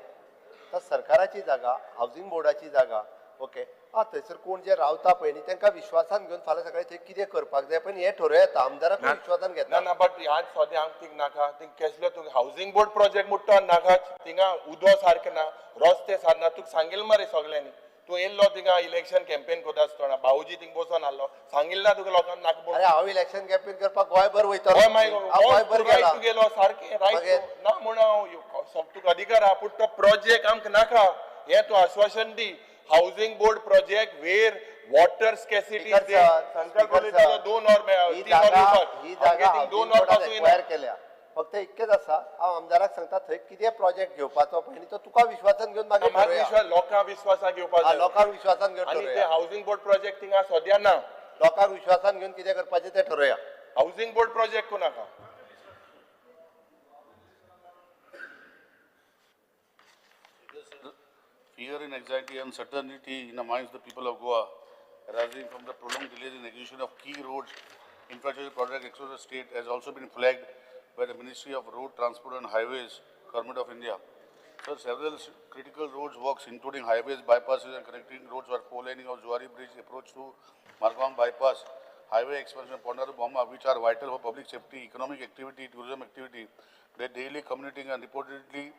तर सरकाराची जागा, हावजिंग बोर्डाची जागा, ओके, थंयसर कोण जे रावता पळय न्ही तांकां विश्वासान घेवन फाल्यां सकाळीं थंय कितें करपाक जाय पण हे ठरव येता आमदाराक विश्वासान घेता. ना ना बट आज सद्या हांग थिंग नाका थिंग केसलो तुका हावजिंग बोर्ड प्रोजेक्ट म्हणटा नाकाच थिंगा उदो सारकें ना रस्ते सारना तुका सांगिल्लें मरे सगळ्यांनी तूं येयल्लो थिंगा इलेक्शन कॅम्पेन कोता आसतना भाऊजी थिंग बसोन आहलो सांगिल्लें ना तुका लोकांक नाका अरे हांव इलेक्शन कॅम्पेन करपाक गोंयभर वयतलो. गोंयभर गेलो सारकें रायट ना म्हणून तुका अधिकार आहा पूण तो प्रोजेक्ट आमकां नाका हें तूं आश्वासन दी. हाउसिंग बोर्ड प्रोजेक्ट वेर वॉटर स्कॅसिटी संकल्प केला 2 और 2 और केल्या. फक्त इतकेच आसा हांव आमदाराक सांगता थंय कितें प्रोजेक्ट घेवपाचो पळय न्ही तो तुका विश्वासान घेवन मागीर लोकांक विश्वासान घेवपाक लोकांक विश्वासान घेवन आनी ते हाउसिंग बोर्ड प्रोजेक्ट थिंगा सद्या ना. लोकांक विश्वासान घेवन कितें करपाचें तें ठरया. हाउसिंग बोर्ड प्रोजेक्ट को नाका. Fear and anxiety and uncertainty in the minds of the people of Goa arising from the prolonged delays in execution of key roads infrastructure projects across the state has also been flagged by the Ministry of Road Transport and Highways, Government of India. So several critical roads works including highways, bypasses and connecting roads were pole lining of Zuari Bridge approach to Margawang bypass, highway expansion Pondaru Bomma, which are vital for public safety, economic activity, tourism activity. They daily communicating and reportedly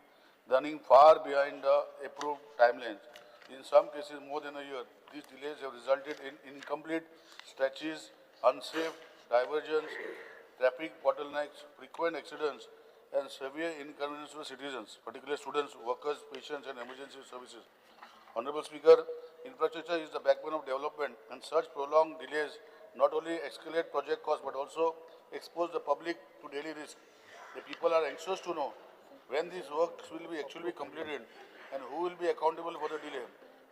running far behind the approved timelines. In some cases, more than a year. These delays have resulted in incomplete stretches, unsafe diversions, traffic bottlenecks, frequent accidents, and severe inconvenience for citizens, particularly students, workers, patients, and emergency services. Honorable Speaker, infrastructure is the backbone of development, and such prolonged delays not only escalate project costs but also expose the public to daily risk. The people are anxious to know when these works will be actually completed and who will be accountable for the delay.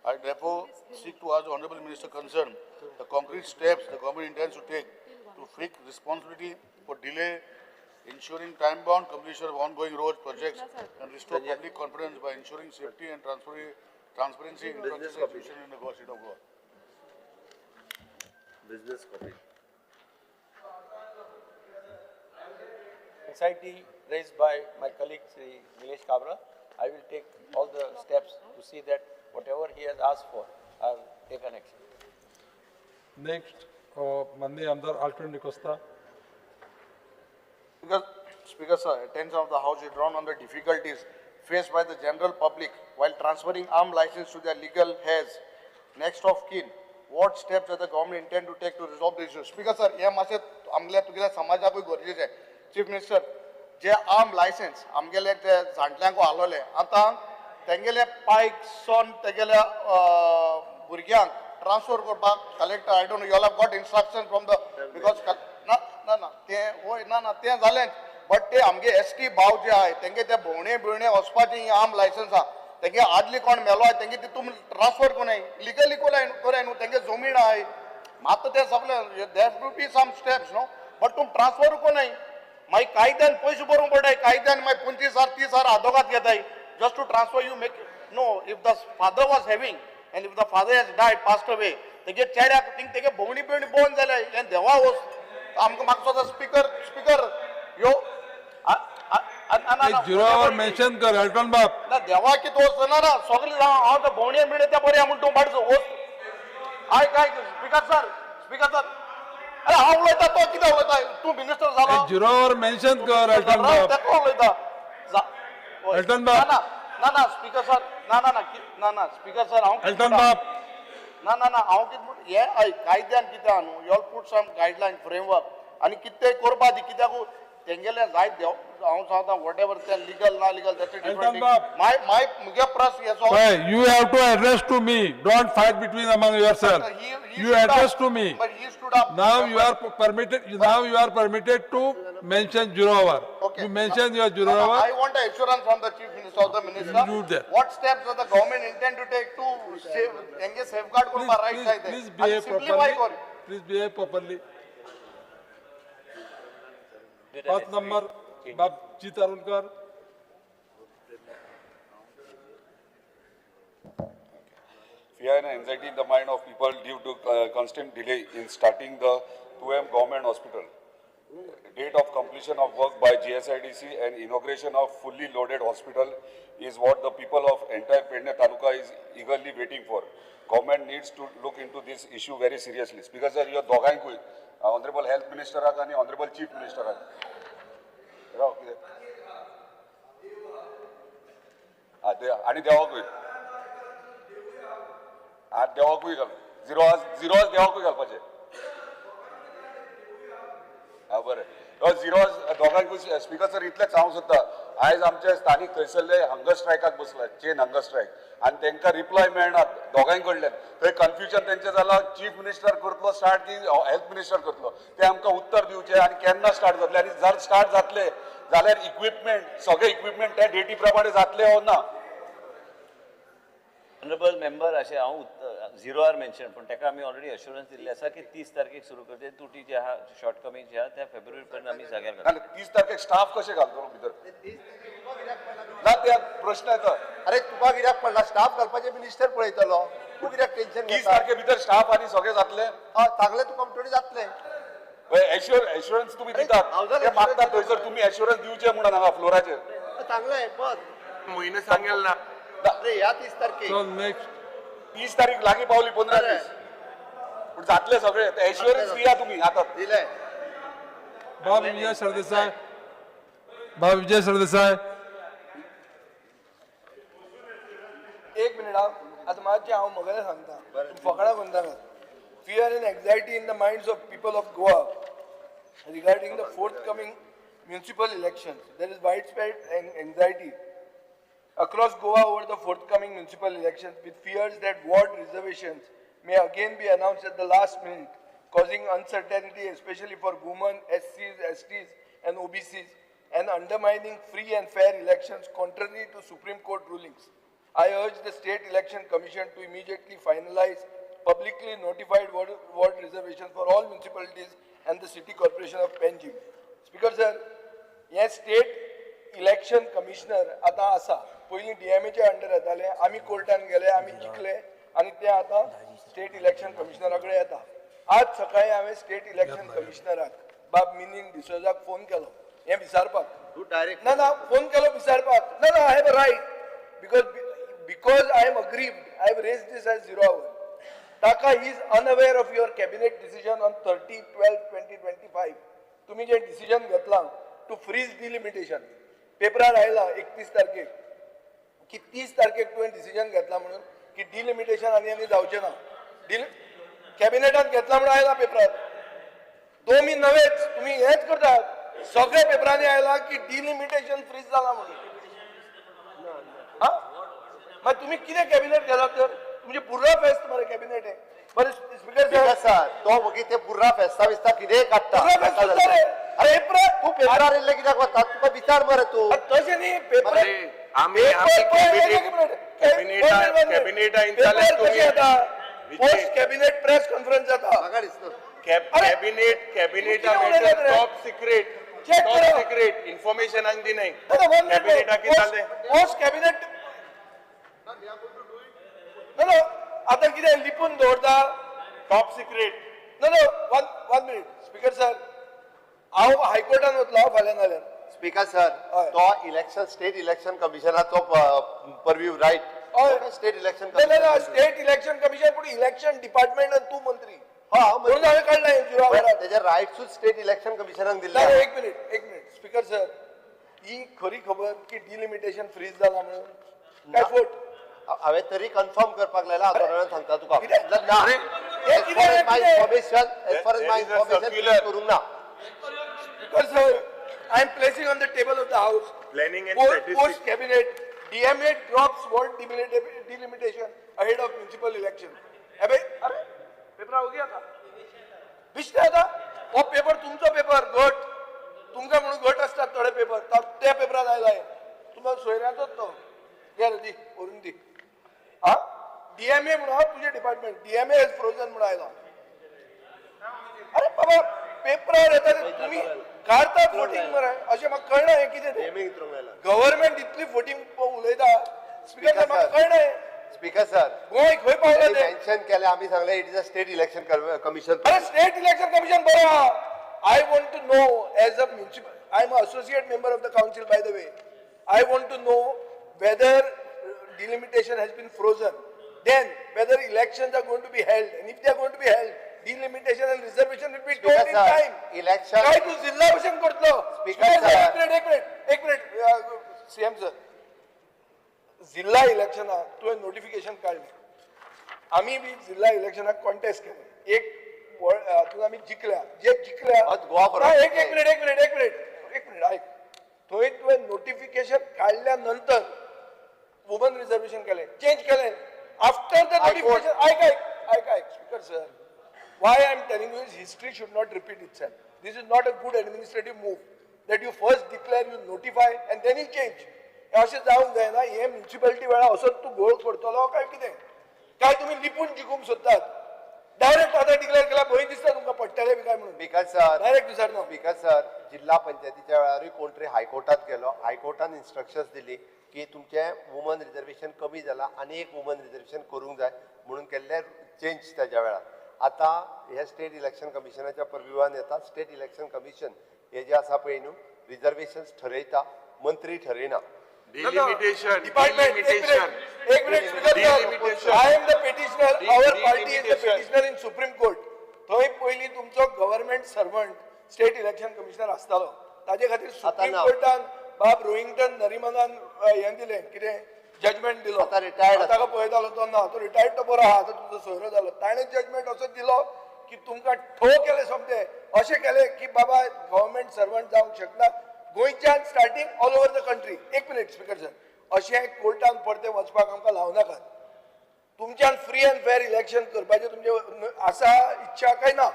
I therefore seek to ask the Honorable Minister concerned the concrete steps the government intends to take to take responsibility for delay, ensuring time-bound completion of ongoing road projects, and restore public confidence by ensuring safety and transparency in infrastructure execution in the Goa state of Goa. Business copy. Anxiety raised by my colleague Sri Nilesh Kabra, I will take all the steps to see that whatever he has asked for, I will take an action. Next, Mandi Amdar Alternate Costa. Speaker sir, attention of the House is drawn on the difficulties faced by the general public while transferring arm license to their legal heirs. Next of kin, what steps does the government intend to take to resolve the issue? Speaker sir, हे मासे आमगेल्या तुगेल्या समाजाकूय गरजेचे आहे. Chief minister, जे arm licence आमगेले ते जाणट्यांक आलोले आता तेंगेले पायक सोन तेगेल्या भुरग्यांक ट्रान्सफर करपाक collector I don't know you have got instruction from the because ना ना ना ते होय ना ना ते जालें बट ते आमगे एसटी भाव जे आहाय तेंगे ते भोवणे बिवणे वचपाची ही आर्म लायसन्स आहा तेंगे आदली कोण मेलो आहाय तेंगे तितून ट्रान्सफर कोनाय लिगली कोराय न्हू तेंगे जमीन आहाय मात ते सगळे there to be some steps no but तुम ट्रान्सफर कोनाय मागीर कायद्यान पयशे भरूंक पडटाय कायद्यान मागीर 25,000-30,000 आदोगाद घेताय just to transfer you make no if the father was having and if the father has died passed away तेगे चेड्याक थिंग तेगे भोवणी बिवणी बोन जाल्याय हे देवा वोस आमकां म्हाका सुद्दां स्पीकर यो जुरावर मेन्शन कर अल्टन बाप ना देवा कितें वच ना ना सगळे हांव ते भोवणे बिवणे ते बरें म्हणून तूं भाडचो वच आय काय स्पीकर सर अरे हांव उलयता तो कितें उलयता तूं मिनिस्टर जालो जुरावर मेन्शन कर अल्टन बाप तेका उलयता अल्टन बाप ना ना स्पीकर सर ना ना स्पीकर सर हांव अल्टन बाप ना हांव कितें हे हय कायद्यान कितें आहा न्हू you all put some guideline framework आनी कितें करपा दी कित्याक तेंगेले जायत देव हांव सांगता वॉट एवर ते लिगल ना लिगल दॅट्स डिफरंट माय मुगे प्रश्न हेचो you have to address to me, don't fight between among yourself. You address to me. But he stood up. Now you are permitted to mention Jurovar. Okay. You mention your I Jurovar. want an assurance from the Chief Minister of the Minister. You do that. What steps does the government intend to take to engage safeguard kurba right side? Please behave Simplify properly. Please behave properly. Path number, Babji Tarunkar. Fear and anxiety in the mind of people due to constant delay in starting the 2M government hospital. Date of completion of work by GSIDC and inauguration of fully loaded hospital is what the people of entire Pedne Taluka is eagerly waiting for. Government needs to look into this issue very seriously. Because sir, you are dogankui, Honorable Health Minister and Honorable Chief Minister. आणि देवाकूय आज देवाकूय घाल zero आज देवाकूय घालपाचें हा बरें zero दोगांकूय speaker sir इतलेंच हांव सोदतां आयज आमचे स्थानीक थंयसरले हंगर स्ट्रायकाक बसला चेन हंगर स्ट्रायक आनी तांकां रिप्लाय मेळना दोगांय कडल्यान थंय कन्फ्युजन तेंचें जालां चीफ मिनिस्टर करतलो स्टार्ट की हेल्थ मिनिस्टर करतलो ते आमकां उत्तर दिवचें आनी केन्ना स्टार्ट जातलें आनी जर स्टार्ट जातले जाल्यार इक्विपमेंट सगळे इक्विपमेंट त्या डेटी प्रमाणे जातले हो ना ऑनरेबल मेंबर अशें हांव झिरोआर मेन्शन पूण ताका आमी ऑलरेडी अश्युरन्स दिल्ले आसा की 30 तारखेक सुरू करचे तुटी जे आहा शॉर्टकमींग जे आहा त्या फेब्रुवारी पर्यंत आमी जाग्यार घालता 30 तारखेक स्टाफ कशें घालतलो भितर ना ते प्रश्न येता अरे तुका कित्याक पडला स्टाफ घालपाचे मिनिस्टर पळयतलो तूं कित्याक टेन्शन 30 तारखे भितर स्टाफ आनी सगळे जातले सांगले तुका थोडी जातले एश्युरन्स तुम्ही दितात ते मागतात थंयसर तुम्ही एश्युरन्स दिवचे म्हणून हांगा फ्लोराचेर चांगले बस म्हयनो सांगेल ना अरे ह्या 30 तारखेक So next, 30 तारीख लागीं पावली 15 दीस पूण जातले सगळे एश्युरन्स दिया तुम्ही आता दिले Bob Vijay Sardesai. Bob Vijay Sardesai. एक मिनिट आता माझे हांव म्हगेलें सांगता फकाणां कोणता fear and anxiety in the minds of people of Goa regarding the forthcoming municipal elections. There is widespread anxiety across Goa over the forthcoming municipal elections, with fears that ward reservations may again be announced at the last minute, causing uncertainty especially for women, SCs, STs and OBCs, and undermining free and fair elections contrary to Supreme Court rulings. I urge the State Election Commission to immediately finalize publicly notified ward reservations for all municipalities and the City Corporation of Panjim. Speaker sir, हे state election commissioner आता आसा. पयलीं DMA under येताले, आमी कोर्टान गेले, आमी जिखले आणि ते आता स्टेट इलेक्शन कमिशनराकडे येता. आज सकाळी हांवें स्टेट इलेक्शन कमिशनराक बाब मिनीन डिसोजाक फोन केलो हे विचारपाक. तू डायरेक्ट ना फोन केलो विचारपाक. ना I have a right because I am aggrieved. I have raised this as 0 hour. Taka is unaware of your cabinet decision on 30/12/2025. तुम्ही जे डिसिजन घेतला टू फ्रीज डिलिमिटेशन पेपरार आयला 31 तारखेक की 30 तारखेक तुवें डिसिजन घेतला म्हणून की डिलिमिटेशन आनी जावचें ना. कॅबिनेटान घेतला म्हणून आयला पेपरार. दोमी नवेच तुम्ही हेच करतात. सगळ्या पेपरांनी आयला की डिलिमिटेशन फ्रीज जाला म्हणून. मग तुम्ही किती कॅबिनेट केला तर तुमचे बुर्रा फेस्त मरे कॅबिनेट आहे. बरं स्पीकर सर तो मग ते पुरा फेस्ता बिस्ता कितें काडटा अरे तू पेपरार येयल्ले कित्याक वता तुका विचार मरे तू तशें न्ही paper post cabinet press conference जाता. म्हाका दिसता कॅबिनेट टॉप सिक्रेट इन्फॉर्मेशन आनी दिनाय कॅबिनेटाक कितें जालें पोस्ट कॅबिनेट आता कितें लिपून दवरता top secret. One minute speaker sir हांव हायकोर्टान वतलो फाल्यां नाल्यार. स्पीकर सर तो इलेक्शन स्टेट इलेक्शन कमिशनाचो purview right state election state election commission पूण इलेक्शन डिपार्टमेंट आनी तू मंत्री म्हणून हांवें काडला तेजे रायट्सूच स्टेट इलेक्शन कमिशनाक दिले. एक मिनिट स्पीकर सर ही खरी खबर की डिलिमिटेशन फ्रीज जाला म्हणून काय फोट हांवें तरी कन्फर्म करपाक लायला आतां सांगता तुका करूंक ना. Because sir, I am placing on the table of the House. Planning and post cabinet DMA drops ward delimitation ahead of municipal election. अबे अरे पेपर हो गया था. विषय आता वो पेपर तुमचा पेपर गट तुमका म्हणून गट असतात थोडे पेपर त्या पेपरात आयलाय तुम्हाला सोयऱ्याचोच तो घे रे दी करून दी. हा DMA म्हणून तुझे डिपार्टमेंट DMA इज फ्रोजन म्हणून आयला. अरे बाबा पेपरार येता तुम्ही काढतात वोटिंग मरे अशें म्हाका कळना हें कितें गव्हर्नमेंट इतली वोटिंग उलयता. स्पीकर सर म्हाका कळना हें. स्पीकर सर गोंय खंय पावला तें मेन्शन केलें आमी सांगलें it is a state election commission. अरे स्टेट इलेक्शन कमिशन बरो आहा. I want to know as a municipal I am associate member of the council by the way. I want to know whether delimitation has been frozen, then whether elections are going to be held, and if they are going to be held delimitation and reservation will be told in time. Election काय तू जिल्हा भाषण करतो. Speaker sir. एक minute CM sir जिल्हा इलेक्शना तुवें notification काढले आम्ही बी जिल्हा इलेक्शनाक कॉन्टेस्ट केले एक हातून आम्ही जिखल्या जे जिखल्या एक मिनिट ऐक थंय तुवें नोटिफिकेशन काढल्या नंतर वुमन रिझर्वेशन केले चेंज केले आफ्टर द नोटिफिकेशन ऐक speaker sir why I am telling you is history should not repeat itself. This is not a good administrative move that you first declare, you notify and then you change. अशें जावंक जायना. हे municipality वेळा असोच तूं घोळ करतलो काय कितें काय तुम्ही लिपून जिखूंक सोदतात. डायरेक्ट आतां डिक्लेअर केला भंय दिसता तुमकां पडटलें बी काय म्हणून. स्पीकर सर डायरेक्ट विचारना. स्पीकर सर जिल्हा पंचायतीच्या वेळारूय कोण तरी हायकोर्टात गेलो हायकोर्टान इन्स्ट्रक्शन्स दिली की तुमचे वुमन रिजर्वेशन कमी जाला आनी एक वुमन रिजर्वेशन करूंक जाय म्हणून केल्ले चेंज त्याच्या वेळार. आता हे स्टेट इलेक्शन कमिशनाच्या परव्यूवान येता. स्टेट इलेक्शन कमिशन हे जे आसा पळय न्हू रिजर्वेशन्स ठरयता मंत्री ठरयना. Delimitation. एक minute I am the petitioner. Our party is the petitioner in Supreme Court. थंय पयलीं तुमचो government servant state election commissioner आसतालो ताजे खातीर सुप्रीम कोर्टान बाब रोहिंग्टन नरिमनान हें दिलें कितें जजमेंट दिलो. आता रिटायर्ड ताका पळयतालो तो ना तो रिटायर्ड तो बरो आहा तो तुजो सोयरो जालो. ताणें जजमेंट असो दिलो की तुमकां ठो केलें सोमतें अशें केलें की बाबा गव्हर्नमेंट सर्वंट जावंक शकना गोंयच्यान starting all over the country. एक मिनिट स्पीकर सर अशें कोर्टान परतें वचपाक आमकां लावनाकात. तुमच्यान फ्री अँड फेअर इलेक्शन करपाचें तुमचे आसा इच्छा काय ना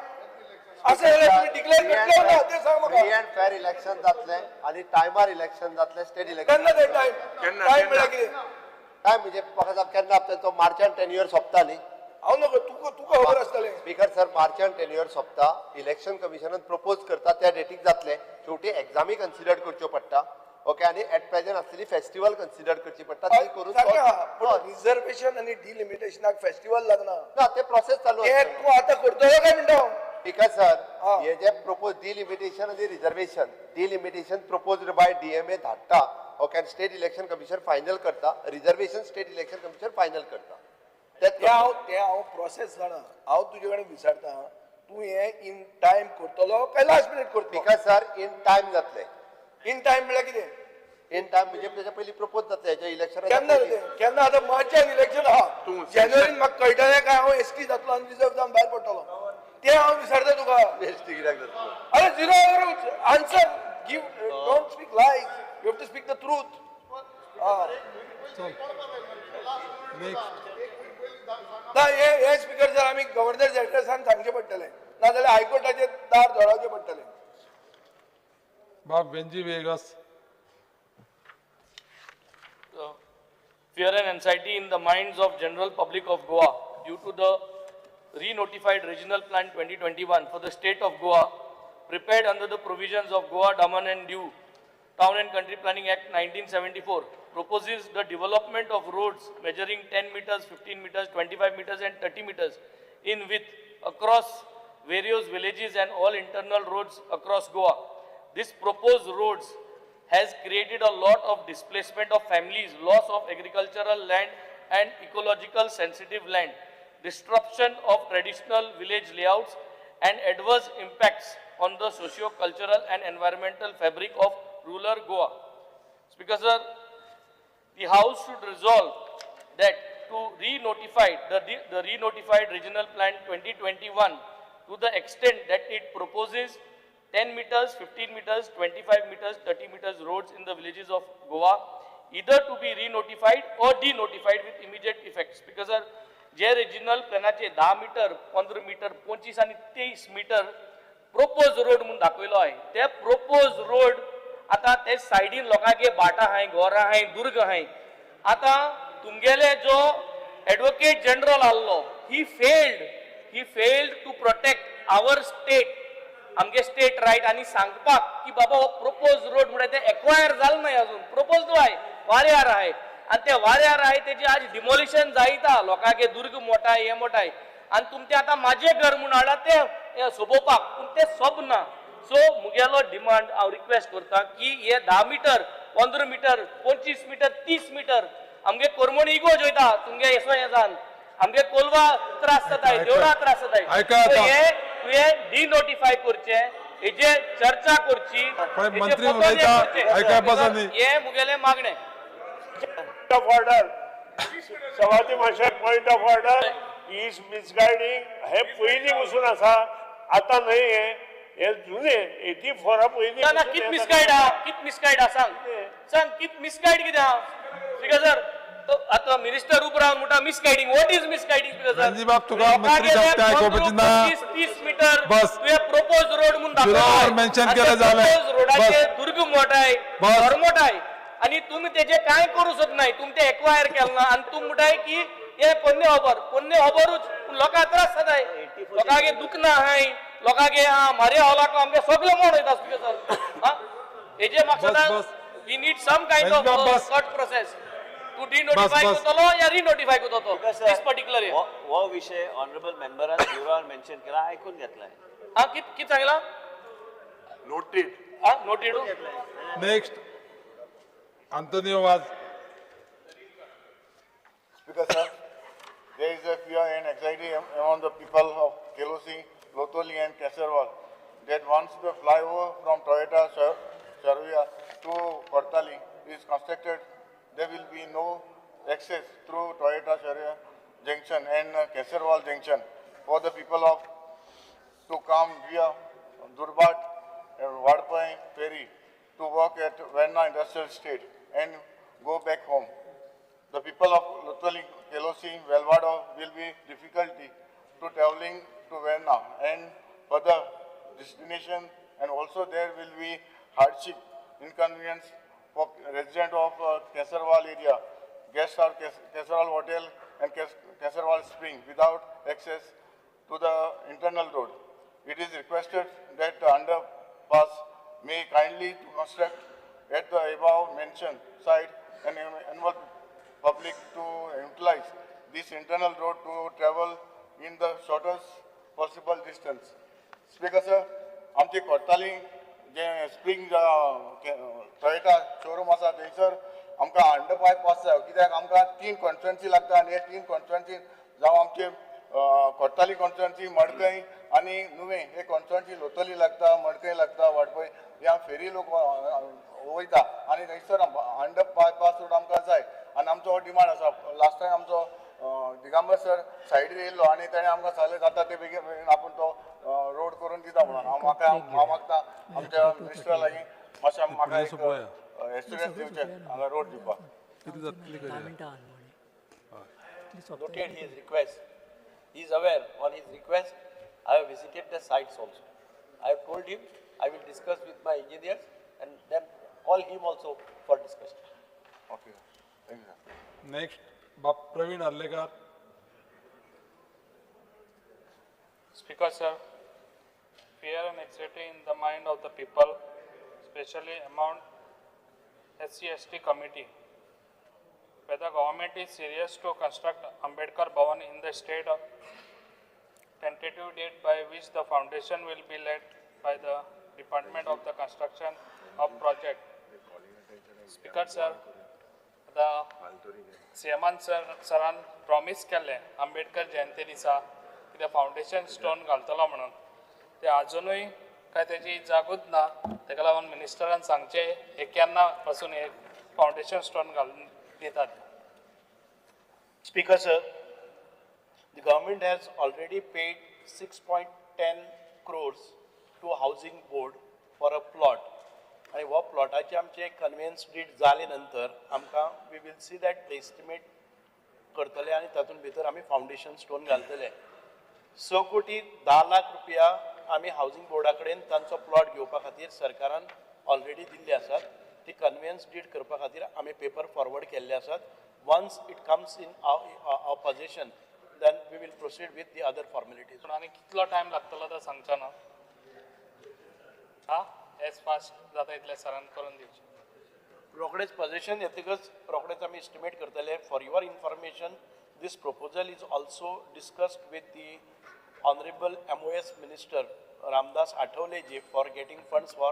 असं जाल्यार तुम्ही डिक्लेअर करतलो ना ते सांग म्हाका. फ्री अँड फेअर इलेक्शन जातलें आनी टायमार इलेक्शन जातलें स्टेट इलेक्शन. केन्ना ते टायम म्हळ्यार कितें टायम म्हणजे म्हाका केन्ना तो मार्चान 10 years सोंपता न्ही हांव नको तुका खबर आसतलें. स्पीकर सर मार्चान टेन्युअर सोंपता इलेक्शन कमिशनान प्रपोज करता त्या डेटीक जातले शेवटी एग्जामी कन्सिडर करच्यो पडटा ओके आणि एट प्रेझेंट आसलेली फेस्टिवल कन्सिडर करची पडटा ती करून रिझर्वेशन आणि डिलिमिटेशनाक फेस्टिवल लागना. ना ते प्रोसेस चालू ते आसता. तूं आतां करतलो काय म्हणटा हांव? स्पीकर सर हे जे प्रपोज डिलिमिटेशन आणि reservation delimitation proposed by DMA धाडटा ओके आणि स्टेट इलेक्शन कमिशन फायनल करता reservation state election commission final करता. ते हांव प्रोसेस जाणा. हांव तुजे कडेन विचारता तूं हे इन टायम करतलो काय लास्ट मिनिट करतलो? स्पीकर सर इन टायम जातले. इन टायम म्हळ्यार कितें? इन टायम म्हणजे त्याच्या पयलीं प्रपोज जातले हेच्या इलेक्शन केन्ना आतां मार्चान इलेक्शन आहा जानेवारीन म्हाका कळटलें काय हांव एसटी जातलो आनी रिजर्व जावन भायर पडटलो ते हांव विचारता तुका. एसटी कित्याक जातलो? अरे zero answer give don't speak lies you have to speak the truth. ना हे स्पीकर जर आमी गव्हर्नर जनरलान सांगचें पडटलें नाजाल्यार हायकोर्टाचेर दार धोडावचें पडटलें. बाब Venzy Viegas. Fear and anxiety in the minds of general public of Goa due to the re-notified Regional Plan 2021 for the state of Goa, prepared under the provisions of Goa Daman and Diu Town and Country Planning Act 1974, proposes the development of roads measuring 10 meters, 15 meters, 25 meters and 30 meters in width across various villages and all internal roads across Goa. This proposed roads has created a lot of displacement of families, loss of agricultural land and ecological sensitive land, disruption of traditional village layouts and adverse impacts on the socio-cultural and environmental fabric of rural Goa. Speaker sir, the House should resolve that to re-notify the re-notified Regional Plan 2021 to the extent that it proposes 10 meters, 15 meters, 25 meters, 30 meters roads in the villages of Goa, either to be re-notified or de-notified with immediate effects. Because जे regional planaचे 10 metre, 15 metre, 25 आणि 23 metre propose road म्हणून दाखवलो आहे. ते propose road आता ते साइडीन लोकांगे Bata हाय, गोरा हाय, दुर्ग हाय. आता तुमगेले जो advocate general आल्लो, he failed to protect our state. आमगे स्टेट राईट आणि सांगपाक की बाबा हो प्रपोज रोड म्हणजे ते एक्वायर झालं नाही अजून प्रपोज आहे वाऱ्यार आहे आणि ते वाऱ्यार आहे त्याची आज डिमोलिशन जायता लोकांगे दुर्ग मोठा आहे हे मोठा आहे आणि तुमचे आता माझे घर म्हणून हाडा ते सोबोवपाक पूण ते सोबना. सो मुगेलो डिमांड हांव रिक्वेस्ट करता की हे 10 मीटर 15 मीटर 25 मीटर 30 मीटर आमगे कोरमणी इगो जोयता तुमगे येसो हे जान आमगे कोलवा त्रास जाताय देवळा त्रास जाताय हे डिनोटिफाय करचे हेजे चर्चा करची मंत्री उलयता आयकपाचो न्ही हे मुगेले मागणे. Point of order. सभापती महाशय पॉइंट ऑफ ऑर्डर इज मिसगायडिंग हे पयलीं पासून आसा आता नाही हे जुने 84 पयलीं ना कित मिसगायड सांग कित मिसगायड कितें आहा स्पीकर सर आता मिनिस्टर उब रावन म्हणटा misguiding what is misguiding speaker sir Ranji बाब तुका मंत्री सांगता आयकपाची ना 30 मीटर बस तुवें प्रपोज रोड म्हणून तुला मेन्शन केलं जालें प्रपोज रोडाचे दुर्ग मोठा आहे घर मोठा आहे आणि तुम्ही त्याचे काय करू शकत नाही तुम्ही ते एक्वायर केलं ना आणि तुम्ही म्हणताय की हे पोन्ने खबरूच लोकांक त्रास जाताय लोकांगे दुखना हाय लोकांगे मारे हॉलाक आमगे सगळे मोड वयता स्पीकर सर हेजे मकसद we need some kind of short process to denotify करतलो या रिनोटिफाय करतलो दिस पर्टिक्युलर हो विषय ऑनरेबल मेंबरान ब्युरोवर मेन्शन केला ऐकून घेतलाय कित सांगला noted next Antonio was. Speaker sir, there is a fear and anxiety among the people of Kelosi, Lotoli and Kesarwal that once the flyover from Toyota Sarvia to Kortali is constructed, there will be no access through Toyota Sarvia junction and Kesarwal junction for the people of to come via Durbat and Wadpai ferry to work at Verna Industrial Estate and go back home. The people of Lutwali, Kelosi, Velvado will be difficulty to traveling to Verna and further destination, and also there will be hardship, inconvenience for residents of Kesarwal area guest house, Kesaral Hotel and Kesaral Spring without access to the internal road. It is requested that the underpass may kindly to construct at the above mentioned site and enable public to utilize this internal road to travel in the shortest possible distance. Speaker sir, आमची कोर्टाली जे spring Toyota showroom आसा थंयसर आमकां underpass जाय कित्याक आमकां 3 constituency लागता आनी हे 3 कॉन्स्टिट्युएन्सी जावं आमचे कोर्टाली कॉन्स्टिट्युएन्सी मडकय आनी नुवें हे कॉन्स्टिट्युएन्सी लोतली लागता मडकय लागता वाडपय ह्या फेरी लोक वयता आनी थंयसर अंडरपास रोड आमकां जाय आनी आमचो डिमांड आसा लास्ट टायम आमचो दिगंबर सर सायडीर येयल्लो आनी ताणें आमकां सांगलें जाता ते बेगीन आपूण तो रोड करून दिता म्हणून हांव मागता आमच्या मिनिस्टरा लागीं मातशें म्हाका एक एस्टिमेट दिवचें हांगा रोड दिवपाक. Noted his request. He is aware on his request. I have visited the sites also. I have told him I will discuss with my engineers and then call him also for discussion. Okay. Thank you, sir. Next, Praveen Arlekar. Speaker sir, fear and anxiety in the mind of the people, especially among SC/ST committee. Whether government is serious to construct Ambedkar Bhavan in the state of tentative date by which the foundation will be led by the Department of the Construction of Project. Speaker sir, the CMan sir promise केले Ambedkar जयंती दिसा कितें foundation stone घालतलो म्हणून ते अजूनही काय त्याची जागूच ना ताका लागून मिनिस्टरान सांगचें हे केन्ना पासून हे फाउंडेशन स्टोन घालून दितात. Speaker sir, the government has already paid 6.10 crores to housing board for a plot. आणि हो प्लॉटाचे आमचे कन्व्हेन्स डीड जाले नंतर आमकां we will see that the estimate करतले आनी तातूंत भितर आमी फाउंडेशन स्टोन घालतले. 6,10,00,000 आमी हावजींग बोर्डा कडेन तांचो प्लॉट घेवपा खातीर सरकारान ऑलरेडी दिल्ले आसात. ती कन्व्हेन्स डीड करपा खातीर आमी पेपर फॉरवर्ड केल्ले आसात. Once it comes in our position then we will proceed with the other formalities. आनी कितलो टायम लागतलो तो सांगचो ना हा एज फास्ट जाता इतले सरान करून दिवचे. रोखडेच पोझिशन येतकच रोखडेच आमी एस्टिमेट करतले. For your information this proposal is also discussed with the Honorable MOS Minister Ramdas Athavaleji for getting funds for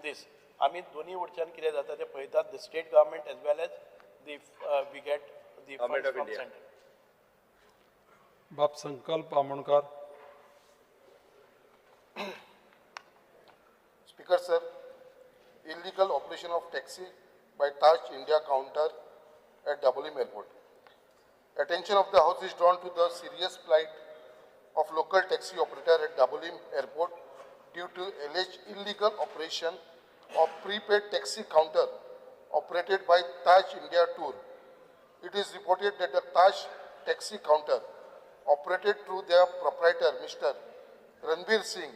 this. आमी दोन्ही वडच्यान कितें जाता ते पळयतात. The state government as well as the we get the funds from center. बाप संकल्प Amonkar. Speaker sir, illegal operation of taxi by Taj India counter at WM Airport. Attention of the House is drawn to the serious plight of local taxi operator at WM Airport due to alleged illegal operation of prepaid taxi counter operated by Taj India Tour. It is reported that the Taj taxi counter operated through their proprietor Mr. Ranbir Singh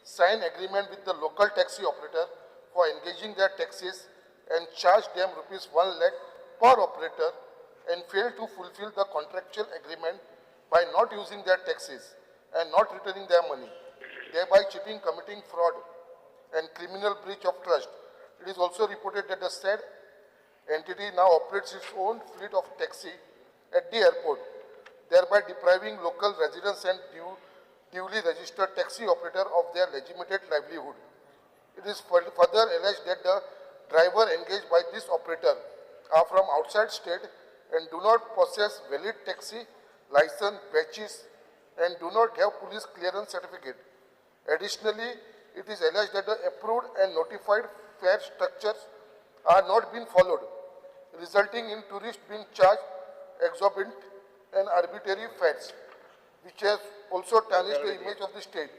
signed agreement with the local taxi operator for engaging their taxis and charged them ₹1 lakh per operator and failed to fulfill the contractual agreement by not using their taxis and not returning their money, thereby cheating, committing fraud and criminal breach of trust. It is also reported that the said entity now operates its own fleet of taxi at the airport, thereby depriving local residents and duly registered taxi operator of their legitimate livelihood. It is further alleged that the driver engaged by this operator are from outside state and do not possess valid taxi license, badges, and do not have police clearance certificate. Additionally, it is alleged that the approved and notified fare structures are not being followed, resulting in tourists being charged exorbitant and arbitrary fares, which has also tarnished the image of the state.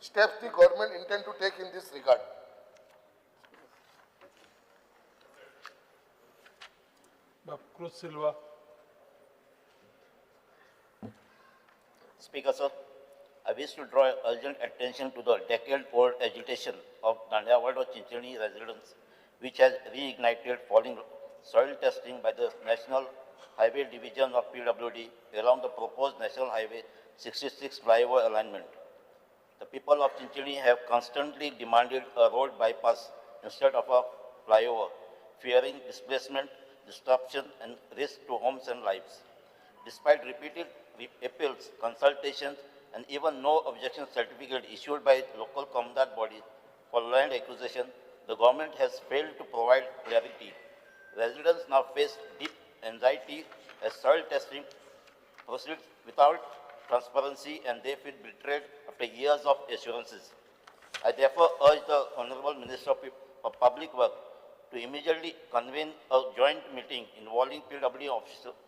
Steps the government intend to take in this regard. Cruz Silva. Speaker sir, I wish to draw urgent attention to the decade-old agitation of Dandiawad Chinchani residents, which has reignited following soil testing by the National Highway Division of PWD along the proposed National Highway 66 flyover alignment. The people of Chinchini have constantly demanded a road bypass instead of a flyover, fearing displacement, disruption, and risk to homes and lives. Despite repeated appeals, consultations, and even no objection certificate issued by local commandant body for land acquisition, the government has failed to provide clarity. Residents now face deep anxiety as soil testing proceeds without transparency and they feel betrayed after years of assurances. I therefore urge the Honorable Minister of Public Works to immediately convene a joint meeting involving PW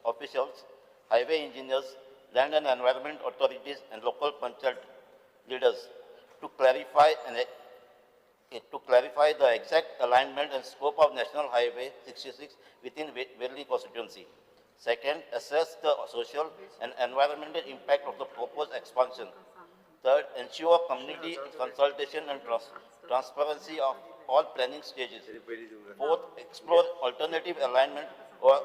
officials, highway engineers, land and environment authorities, and local panchayat leaders to clarify the exact alignment and scope of National Highway 66 within Worli constituency. Second, assess the social and environmental impact of the proposed expansion. Third, ensure community consultation and transparency of all planning stages. Fourth, explore alternative alignment or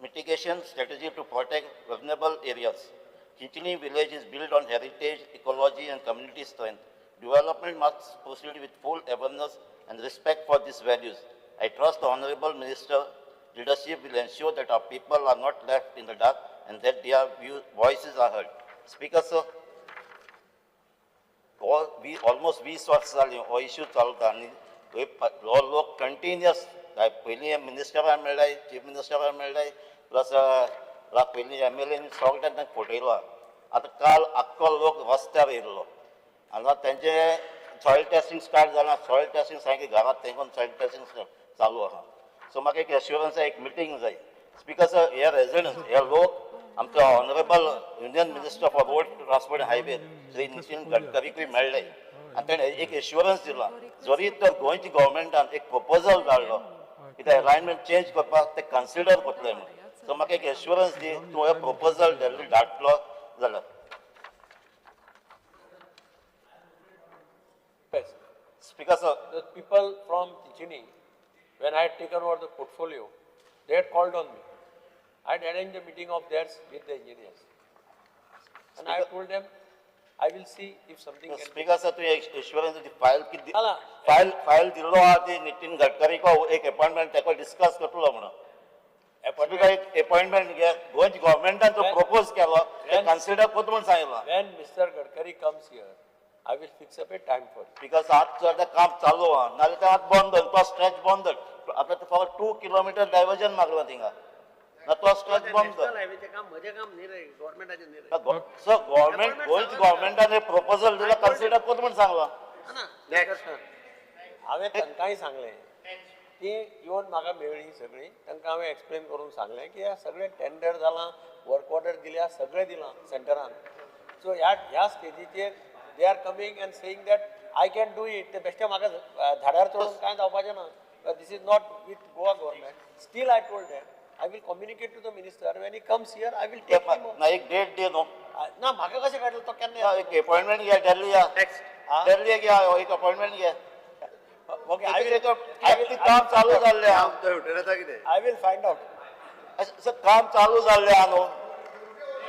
mitigation strategy to protect vulnerable areas. Chinchini village is built on heritage, ecology, and community strength. Development must proceed with full awareness and respect for these values. I trust the Honorable Minister leadership will ensure that our people are not left in the dark and that their voices are heard. Speaker, sir, we almost 20 वर्ष झाली हो issue चालता आनी लोक continuous पयलीं मिनिस्टराक मेळ्ळाय chief मिनिस्टराक मेळ्ळाय plus पयलीं MLA सगळ्यांक तांकां फटयलो आतां काल आख्खो लोक रस्त्यार येयल्लो आनी तेंचे सॉयल टेस्टिंग स्टार्ट जालां सॉयल टेस्टिंग सारकें घरांत तेंकून सॉयल टेस्टिंग चालू आहा सो म्हाका एक एश्युरन्स एक मिटींग जाय स्पीकर सर हे रेजिडंट्स हे लोक आमचे honourable union minister for road transport and highway Shri Nitin गडकरीकूय मेळ्ळे आनी ताणें एक एश्युरन्स दिला जरी तर गोंयच्या गव्हर्मेंटान एक प्रपोजल धाडलो की ते अलायनमेंट चेंज करपाक ते कन्सिडर करतले म्हणून सो म्हाका एक एश्युरन्स दी तूं हे प्रपोजल धाडटलो जाल्यार Speaker, sir, the people from Chinchini, when I had taken over the portfolio, they had called on me. I had arranged a meeting of theirs with the engineers. And I told them, I will see if something can Speaker, sir, tu assurance di file dillo adi Nitin Gadkari ko ek appointment teko discuss करतलो म्हणून. Appointment ge Goa government an to propose केलो ते consider करतो म्हणून सांगितलं. When Mr. Gadkari comes here, I will fix up a time for it. Because आज सध्या काम चालू आहा नाल्यार ते आज बंद तो स्ट्रेच बंद आता ते फक्त 2 किलोमीटर डायव्हर्जन मागला थिंगा ना तो स्ट्रेच बंद हायवेचे काम म्हजे काम न्ही रे गव्हर्नमेंटाचे न्ही रे सो गव्हर्नमेंट गोंयच्या गव्हर्नमेंटाने प्रपोजल दिला कन्सिडर करतो म्हणून सांगला हांवें तांकांय सांगलें ती येवन म्हाका मेळ्ळी सगळीं तांकां हांवें एक्सप्लेन करून सांगलें की सगळें टेंडर जालां वर्क ऑर्डर दिल्या सगळें दिलां सेंटरान सो ह्या स्टेजीचेर they are coming and saying that I can do it. The best म्हाका धाड्यार चडून कांय जावपाचें ना. This is not with Goa government. Still I told them I will communicate to the minister when he comes here. I will take him. ना एक date they know ना म्हाका कशें काडलो तो केन्ना एक अपॉइंटमेंट घे दिल्ली या दिल्ली घे एक अपॉइंटमेंट घे ओके I will काम चालू जाल्लें I will find out. Sir काम चालू जाल्लें आहा न्हू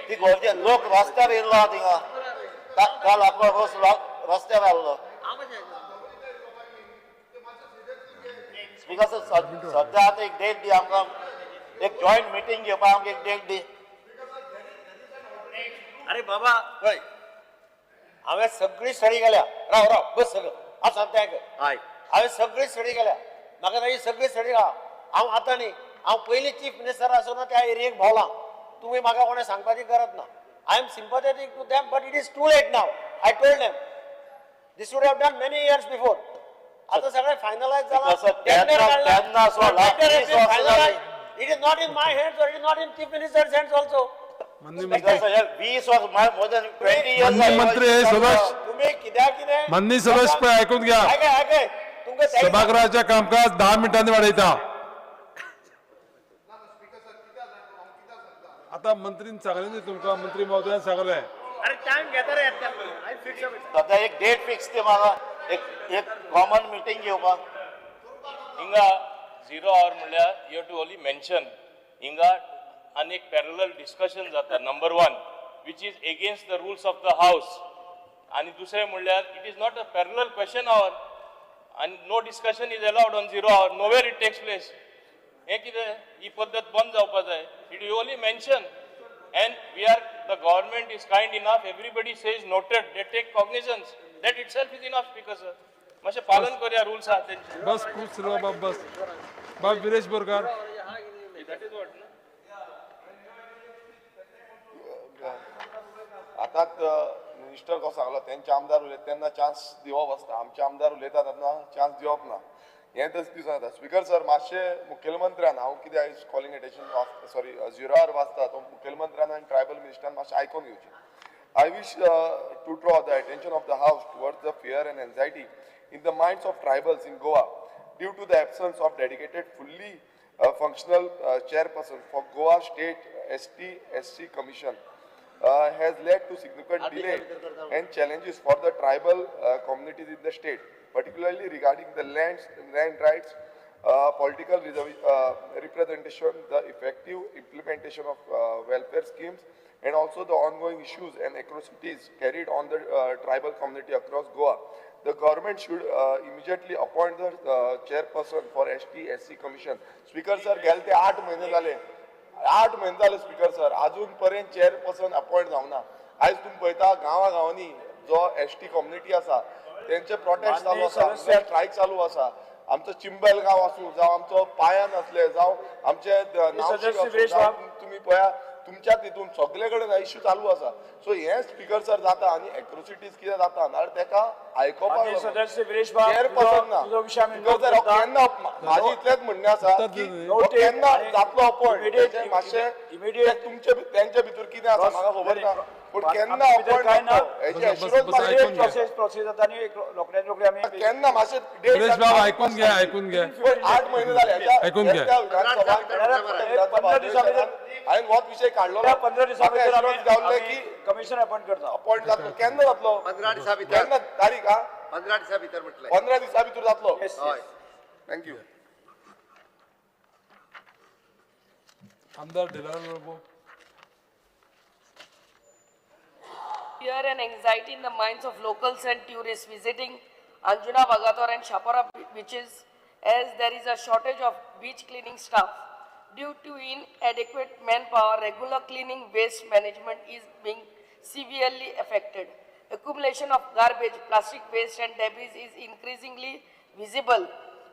ती गोंयचे लोक रस्त्यार येयल्लो आहा थिंगा काल आपलो रोस रस्त्यार आयल्लो स्पीकर सद्या आतां एक डेट दी आमकां एक जॉयंट मिटींग घेवपाक आमकां एक डेट दी अरे बाबा पळय हांवें सगळी स्टडी केल्या राव बस सगळं हांव सांगता हांवें सगळी स्टडी केल्या म्हाका ताची सगळी स्टडी आहा हांव आतां न्ही हांव पयलीं चीफ मिनिस्टर आसतना त्या एरियेक भोंवलां तुमी म्हाका कोणें सांगपाची गरज ना I am sympathetic to them, but it is too late now. I told them. This would have done many years before. आता सगळं finalized झालं. It is not in my hands or it is not in chief minister's hands also. मंत्री सदस्य ऐकून घ्या सभागृहाचे कामकाज 10 मिनिटांनी वाढयता आता मंत्रीन सांगले न्ही तुमकां मंत्री महोदयान सांगले अरे टाइम घेता रे आय फिक्स सद्या एक डेट फिक्स दी म्हाका एक कॉमन मिटींग घेवपाक हिंगा 0 hour म्हणल्यार you have to only mention हिंगा आणि एक पॅरलल डिस्कशन जाता number 1 which is against the rules of the house आणि दुसरें म्हणल्यार it is not a parallel question hour आणि no discussion is allowed on 0 hour nowhere it takes place हे कितें ही पद्दत बंद जावपा जाय it you only mention and we are the government is kind enough everybody says noted they take cognizance that itself is enough speaker sir मातशें पालन करूया रुल्स आहा तेंचे बस खुश रहो बाब बस बाब Viresh Borkar that is what आतांच मिनिस्टर कसो सांगलो तेंचे आमदार उलयता तेन्ना चान्स दिवप आसता आमचे आमदार उलयता तेन्ना चान्स दिवप ना हें तशें दिसून येता स्पिकर सर मातशें मुखेलमंत्र्यान हांव कितें आयज कॉलिंग एटेन्शन सॉरी 0 hour वाचता तो मुखेलमंत्र्यान आनी ट्रायबल मिनिस्टरान मातशें आयकून घेवचें I wish to draw the attention of the house towards the fear and anxiety in the minds of tribals in Goa due to the absence of dedicated fully functional chairperson for Goa State ST/SC Commission has led to significant delay and challenges for the tribal communities in the state, particularly regarding the land rights, political representation, the effective implementation of welfare schemes, and also the ongoing issues and atrocities carried on the tribal community across Goa. The government should immediately appoint the chairperson for ST/SC Commission. Speaker sir, गेले ते 8 महिने झाले 8 महिने झाले speaker sir अजून पर्यंत chairperson appoint जावना आयज तुम्ही पळयता गांवागांवांनी जो एसटी कम्युनिटी आसा तेंचे प्रोटेस्ट चालू आसा स्ट्रायक चालू आसा आमचो चिंबल गांव आसूं जावं आमचो पायान असले जावं आमचे तुम्ही पळया तुमच्या तितून सगळे कडेन इश्यू चालू आसा सो हे स्पीकर सर जाता आनी एट्रोसिटीज कितें जाता नाल्यार तेका आयकोपाक चेअरपर्सन ना स्पीकर सर केन्ना म्हाजी इतलेंच म्हणणें आसा की केन्ना जातलो अपॉइंट मातशें तुमचे तेंचे भितर कितें आसा म्हाका खबर ना पूण केन्ना अपॉइंट केन्ना मातशें विरेश बाब ऐकून घ्या 8 महिने जाले ऐकून घ्या हांवें होच विशय काडलो 15 दिसां भितर गावले की कमिशन अपॉइंट करता अपॉइंट जातलो केन्ना जातलो 15 दिसां भितर केन्ना तारीख 15 दिसां भितर म्हटलें 15 दिसां भितर जातलो हय थँक्यू आमदार ढिलाल बाबू Fear and anxiety in the minds of locals and tourists visiting Anjuna, Bagator and Chapora beaches as there is a shortage of beach cleaning staff. Due to inadequate manpower, regular cleaning waste management is being severely affected. Accumulation of garbage, plastic waste and debris is increasingly visible,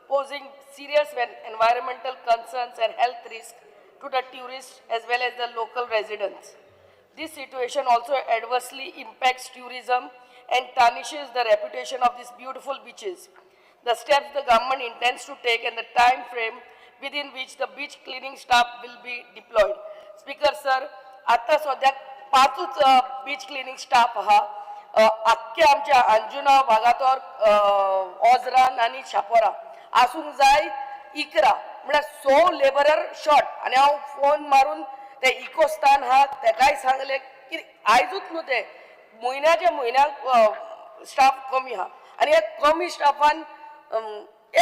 posing serious environmental concerns and health risks to the tourists as well as the local residents. This situation also adversely impacts tourism and tarnishes the reputation of these beautiful beaches. The steps the government intends to take and the time frame within which the beach cleaning staff will be deployed. Speaker sir, आता सध्याक 5 beach cleaning staff आहा आख्ख्या आमच्या अंजुना वागातोर ओझरान आणि शापोरा आसूंक जाय 11 म्हळ्यार 100 labourer short आणि हांव फोन मारून ते इकोस्तान हा तेकाय सांगले की आयजूच न्हू ते म्हयन्याच्या म्हयन्याक स्टाफ कमी आहा आणि ह्या कमी स्टाफान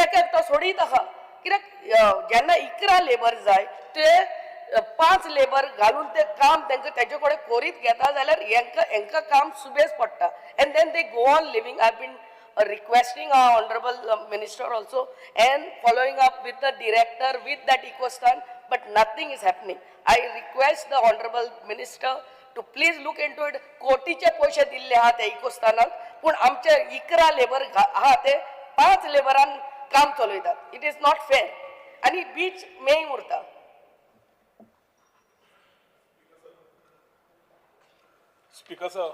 एक तो सोडीत आहा कित्याक जेन्ना 11 लेबर जाय ते 5 लेबर घालून ते काम तेंका तेजे कडेन करीत घेता जाल्यार हेंका काम सुबेज पडटा and then they go on living I been requesting our honorable minister also and following up with the director with that ecostan but nothing is happening. I request the honorable minister to please look into it. कोटीचे पैसे दिल्ले आहा त्या इकोस्तानाक पूण आमचे 11 labour आहा ते 5 लेबरान काम चलयतात. इट इज नॉट फेअर आणि बीच मेय उरता. स्पीकर सर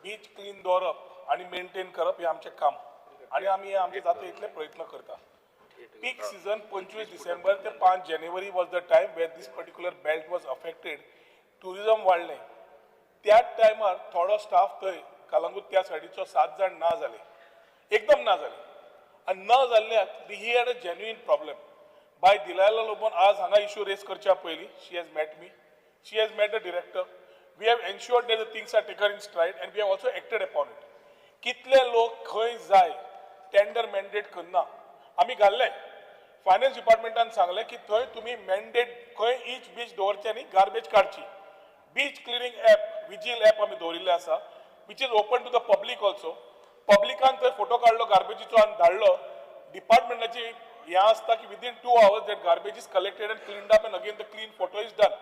बीच क्लीन दवरप आणि मेंटेन करप हे आमचे काम आणि आम्ही आमचे जाता इतले प्रयत्न करता. पीक सीजन 25 डिसेंबर ते 5 जानेवारी was the time where this particular belt was affected. Tourism वाडलें त्या टायमार थोडो स्टाफ थंय कालांगूट त्या सायडीचो 7 जाण ना जाले एकदम ना जाले आनी ना जाल्ल्याक ही हॅड अ जेन्युइन प्रॉब्लेम. बाय दिलायला लोबोन आज हांगा इश्यू रेस करच्या पयलीं she has met me, she has met the director. We have ensured that the things are taken in stride and we have also acted upon it. कितले लोक खंय जाय टेंडर मॅन्डेट करना आमी घाल्ले फायनान्स डिपार्टमेंटान सांगले की थंय तुम्ही मॅन्डेट खंय ईच बीच दवरचे आनी गार्बेज काडची. Beach cleaning app vigil app आमी दवरिल्ले आसा which is open to the public also. पब्लिकान थंय फोटो काडलो गार्बेजीचो आनी धाडलो. डिपार्टमेंटाची हें आसता की within 2 hours that garbage is collected and cleaned up and again the clean photo is done.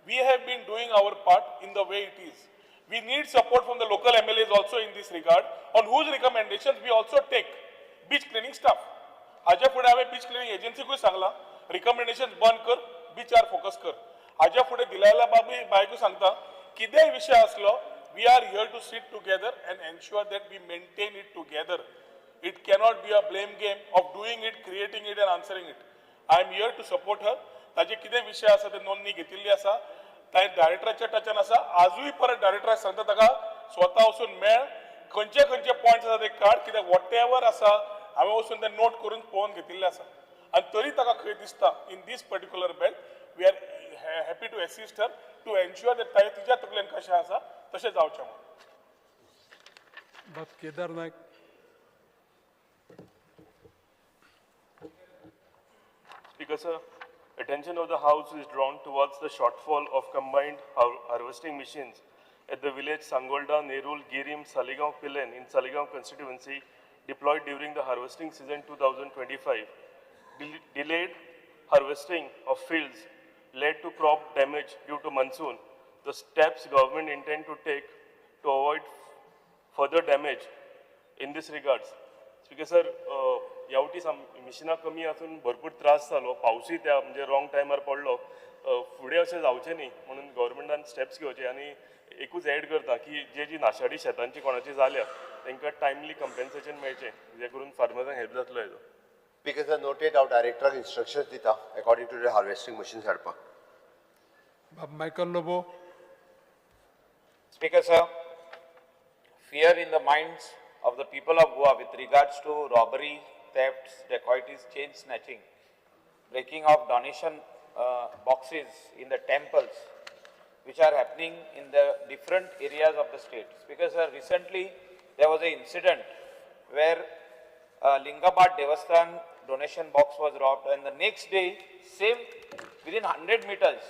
We have been doing our part in the way it is. We need support from the local MLAs also in this regard, on whose recommendations we also take beach cleaning staff. हाज्या फुडें हांवें beach cleaning एजन्सीकूय सांगलां recommendations बंद कर, बीचार focus कर. हाज्या फुडें दिलायला बायकूय सांगता कितेंय विशय आसलो, we are here to sit together and ensure that we maintain it together. It cannot be a blame game of doing it, creating it and answering it. I am here to support her. ताजे कितें विशय आसा ते नोंदणी घेतिल्ली आसा. ताणें डायरेक्टराच्या टचान आसा. आजूय परत डायरेक्टराक सांगता ताका स्वता वचून मेळ, खंयचे खंयचे पॉयंट्स आसा ते काड, कित्याक वॉटेवर आसा हांवें वचून ते नोट करून पळोवन घेतिल्ले आसा. आनी तरी ताका खंय दिसता in this particular belt we are happy to assist her to ensure that ताणें तिच्या तकलेन कशें आसा तशें जावचें म्हणून. Kedar Naik. Speaker, sir, attention of the House is drawn towards the shortfall of combined harvesting machines at the village Sangolda, Nerul, Girim, Saligaon, Pilen in Saligaon constituency deployed during the harvesting season 2025. Delayed harvesting of fields led to crop damage due to monsoon. The steps government intend to take to avoid further damage in this regards. Speaker, sir, यावटी मिशिनां कमी आसून भरपूर त्रास जालो, पावसूय त्या म्हणजे wrong टायमार पडलो. फुडें अशें जावचें न्ही म्हणून गव्हर्मेंटान स्टेप्स घेवचे आनी एकूच एड करता की जी नाशाडी शेतांची कोणाची जाल्या तांकां टायमली कम्पेन्सेशन मेळचें, जे करून फार्मर्सांक हेल्प जातलो हेजो. Because I noted out director instructions dita according to the harvesting machines hadpa. Michael Lobo. Speaker, sir, fear in the minds of the people of Goa with regards to robbery, thefts, dacoities, chain snatching, breaking of donation boxes in the temples, which are happening in the different areas of the state. Speaker, sir, recently there was an incident where Lingabad Devasthan donation box was robbed, and the next day, same within 100 meters,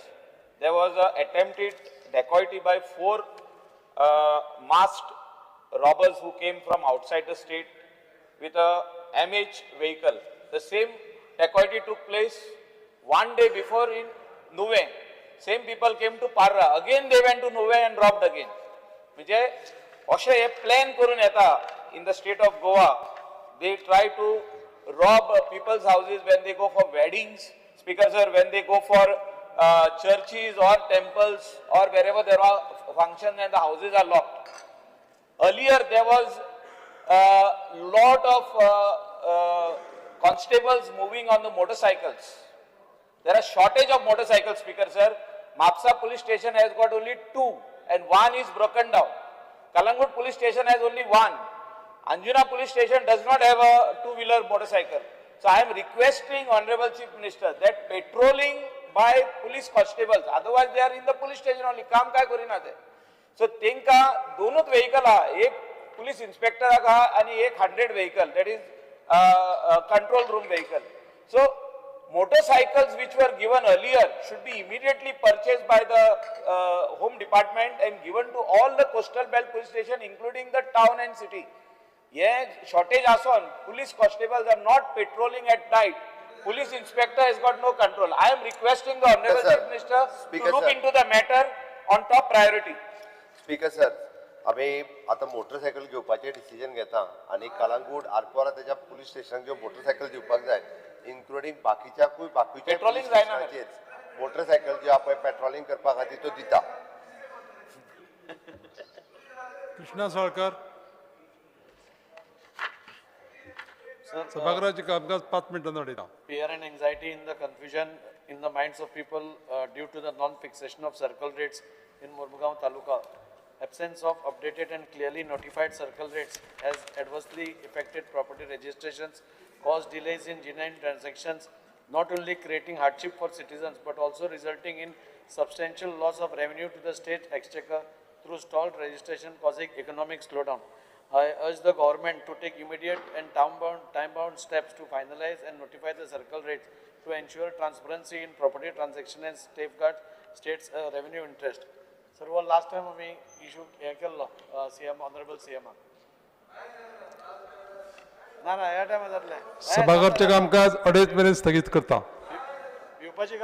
there was an attempted dacoity by 4 masked robbers who came from outside the state with a MH vehicle. The same dacoity took place one day before in Nuve. Same people came to Parra. Again they went to Nuve and robbed again. म्हणजे अशें हे plan करून येता in the state of Goa. They try to rob people's houses when they go for weddings. Speaker, sir, when they go for churches or temples or wherever there are functions and the houses are locked. Earlier there was a lot of constables moving on the motorcycles. There are shortage of motorcycles, Speaker, sir. Mapsa police station has got only 2 and 1 is broken down. Kalangut police station has only 1. Anjuna police station does not have a 2-wheeler motorcycle. So I am requesting Honorable Chief Minister that patrolling by police constables, otherwise they are in the police station only, काम काय करिना ते. So तेंका दोनूच vehicle हा, एक police inspector हा आणि एक 100 vehicle, that is control room vehicle. So motorcycles which were given earlier should be immediately purchased by the home department and given to all the coastal belt police station including the town and city. Yeah, shortage ason, police constables are not patrolling at night. Police inspector has got no control. I am requesting the Honorable Chief Minister to look into the matter on top priority. Speaker, sir, आम्ही आता motorcycle घेवपाचे decision घेता आणि कलंगूट आरपोरा त्याच्या police station जो motorcycle दिवपाक जाय including बाकीच्या पेट्रोलिंग जायना मोटरसायकल जे आपण पेट्रोलिंग करपा खातीर तो दिता. कृष्णा साळकर. सभागृहाचे कामकाज 5 मिनिटांनी अडयता. Fear and anxiety in the confusion in the minds of people due to the non-fixation of circle rates in Mormugaon Taluka. Absence of updated and clearly notified circle rates has adversely affected property registrations, caused delays in genuine transactions, not only creating hardship for citizens but also resulting in substantial loss of revenue to the state exchequer through stalled registration causing economic slowdown. I urge the government to take immediate and time-bound steps to finalize and notify the circle rates to ensure transparency in property transaction and safeguard state's revenue interest. Sir, last time we issue CM, Honorable CM. ना ना या टायमा जातलें सभागृहाचें कामकाज 2:30 मेरेन स्थगीत करता. पिवपाची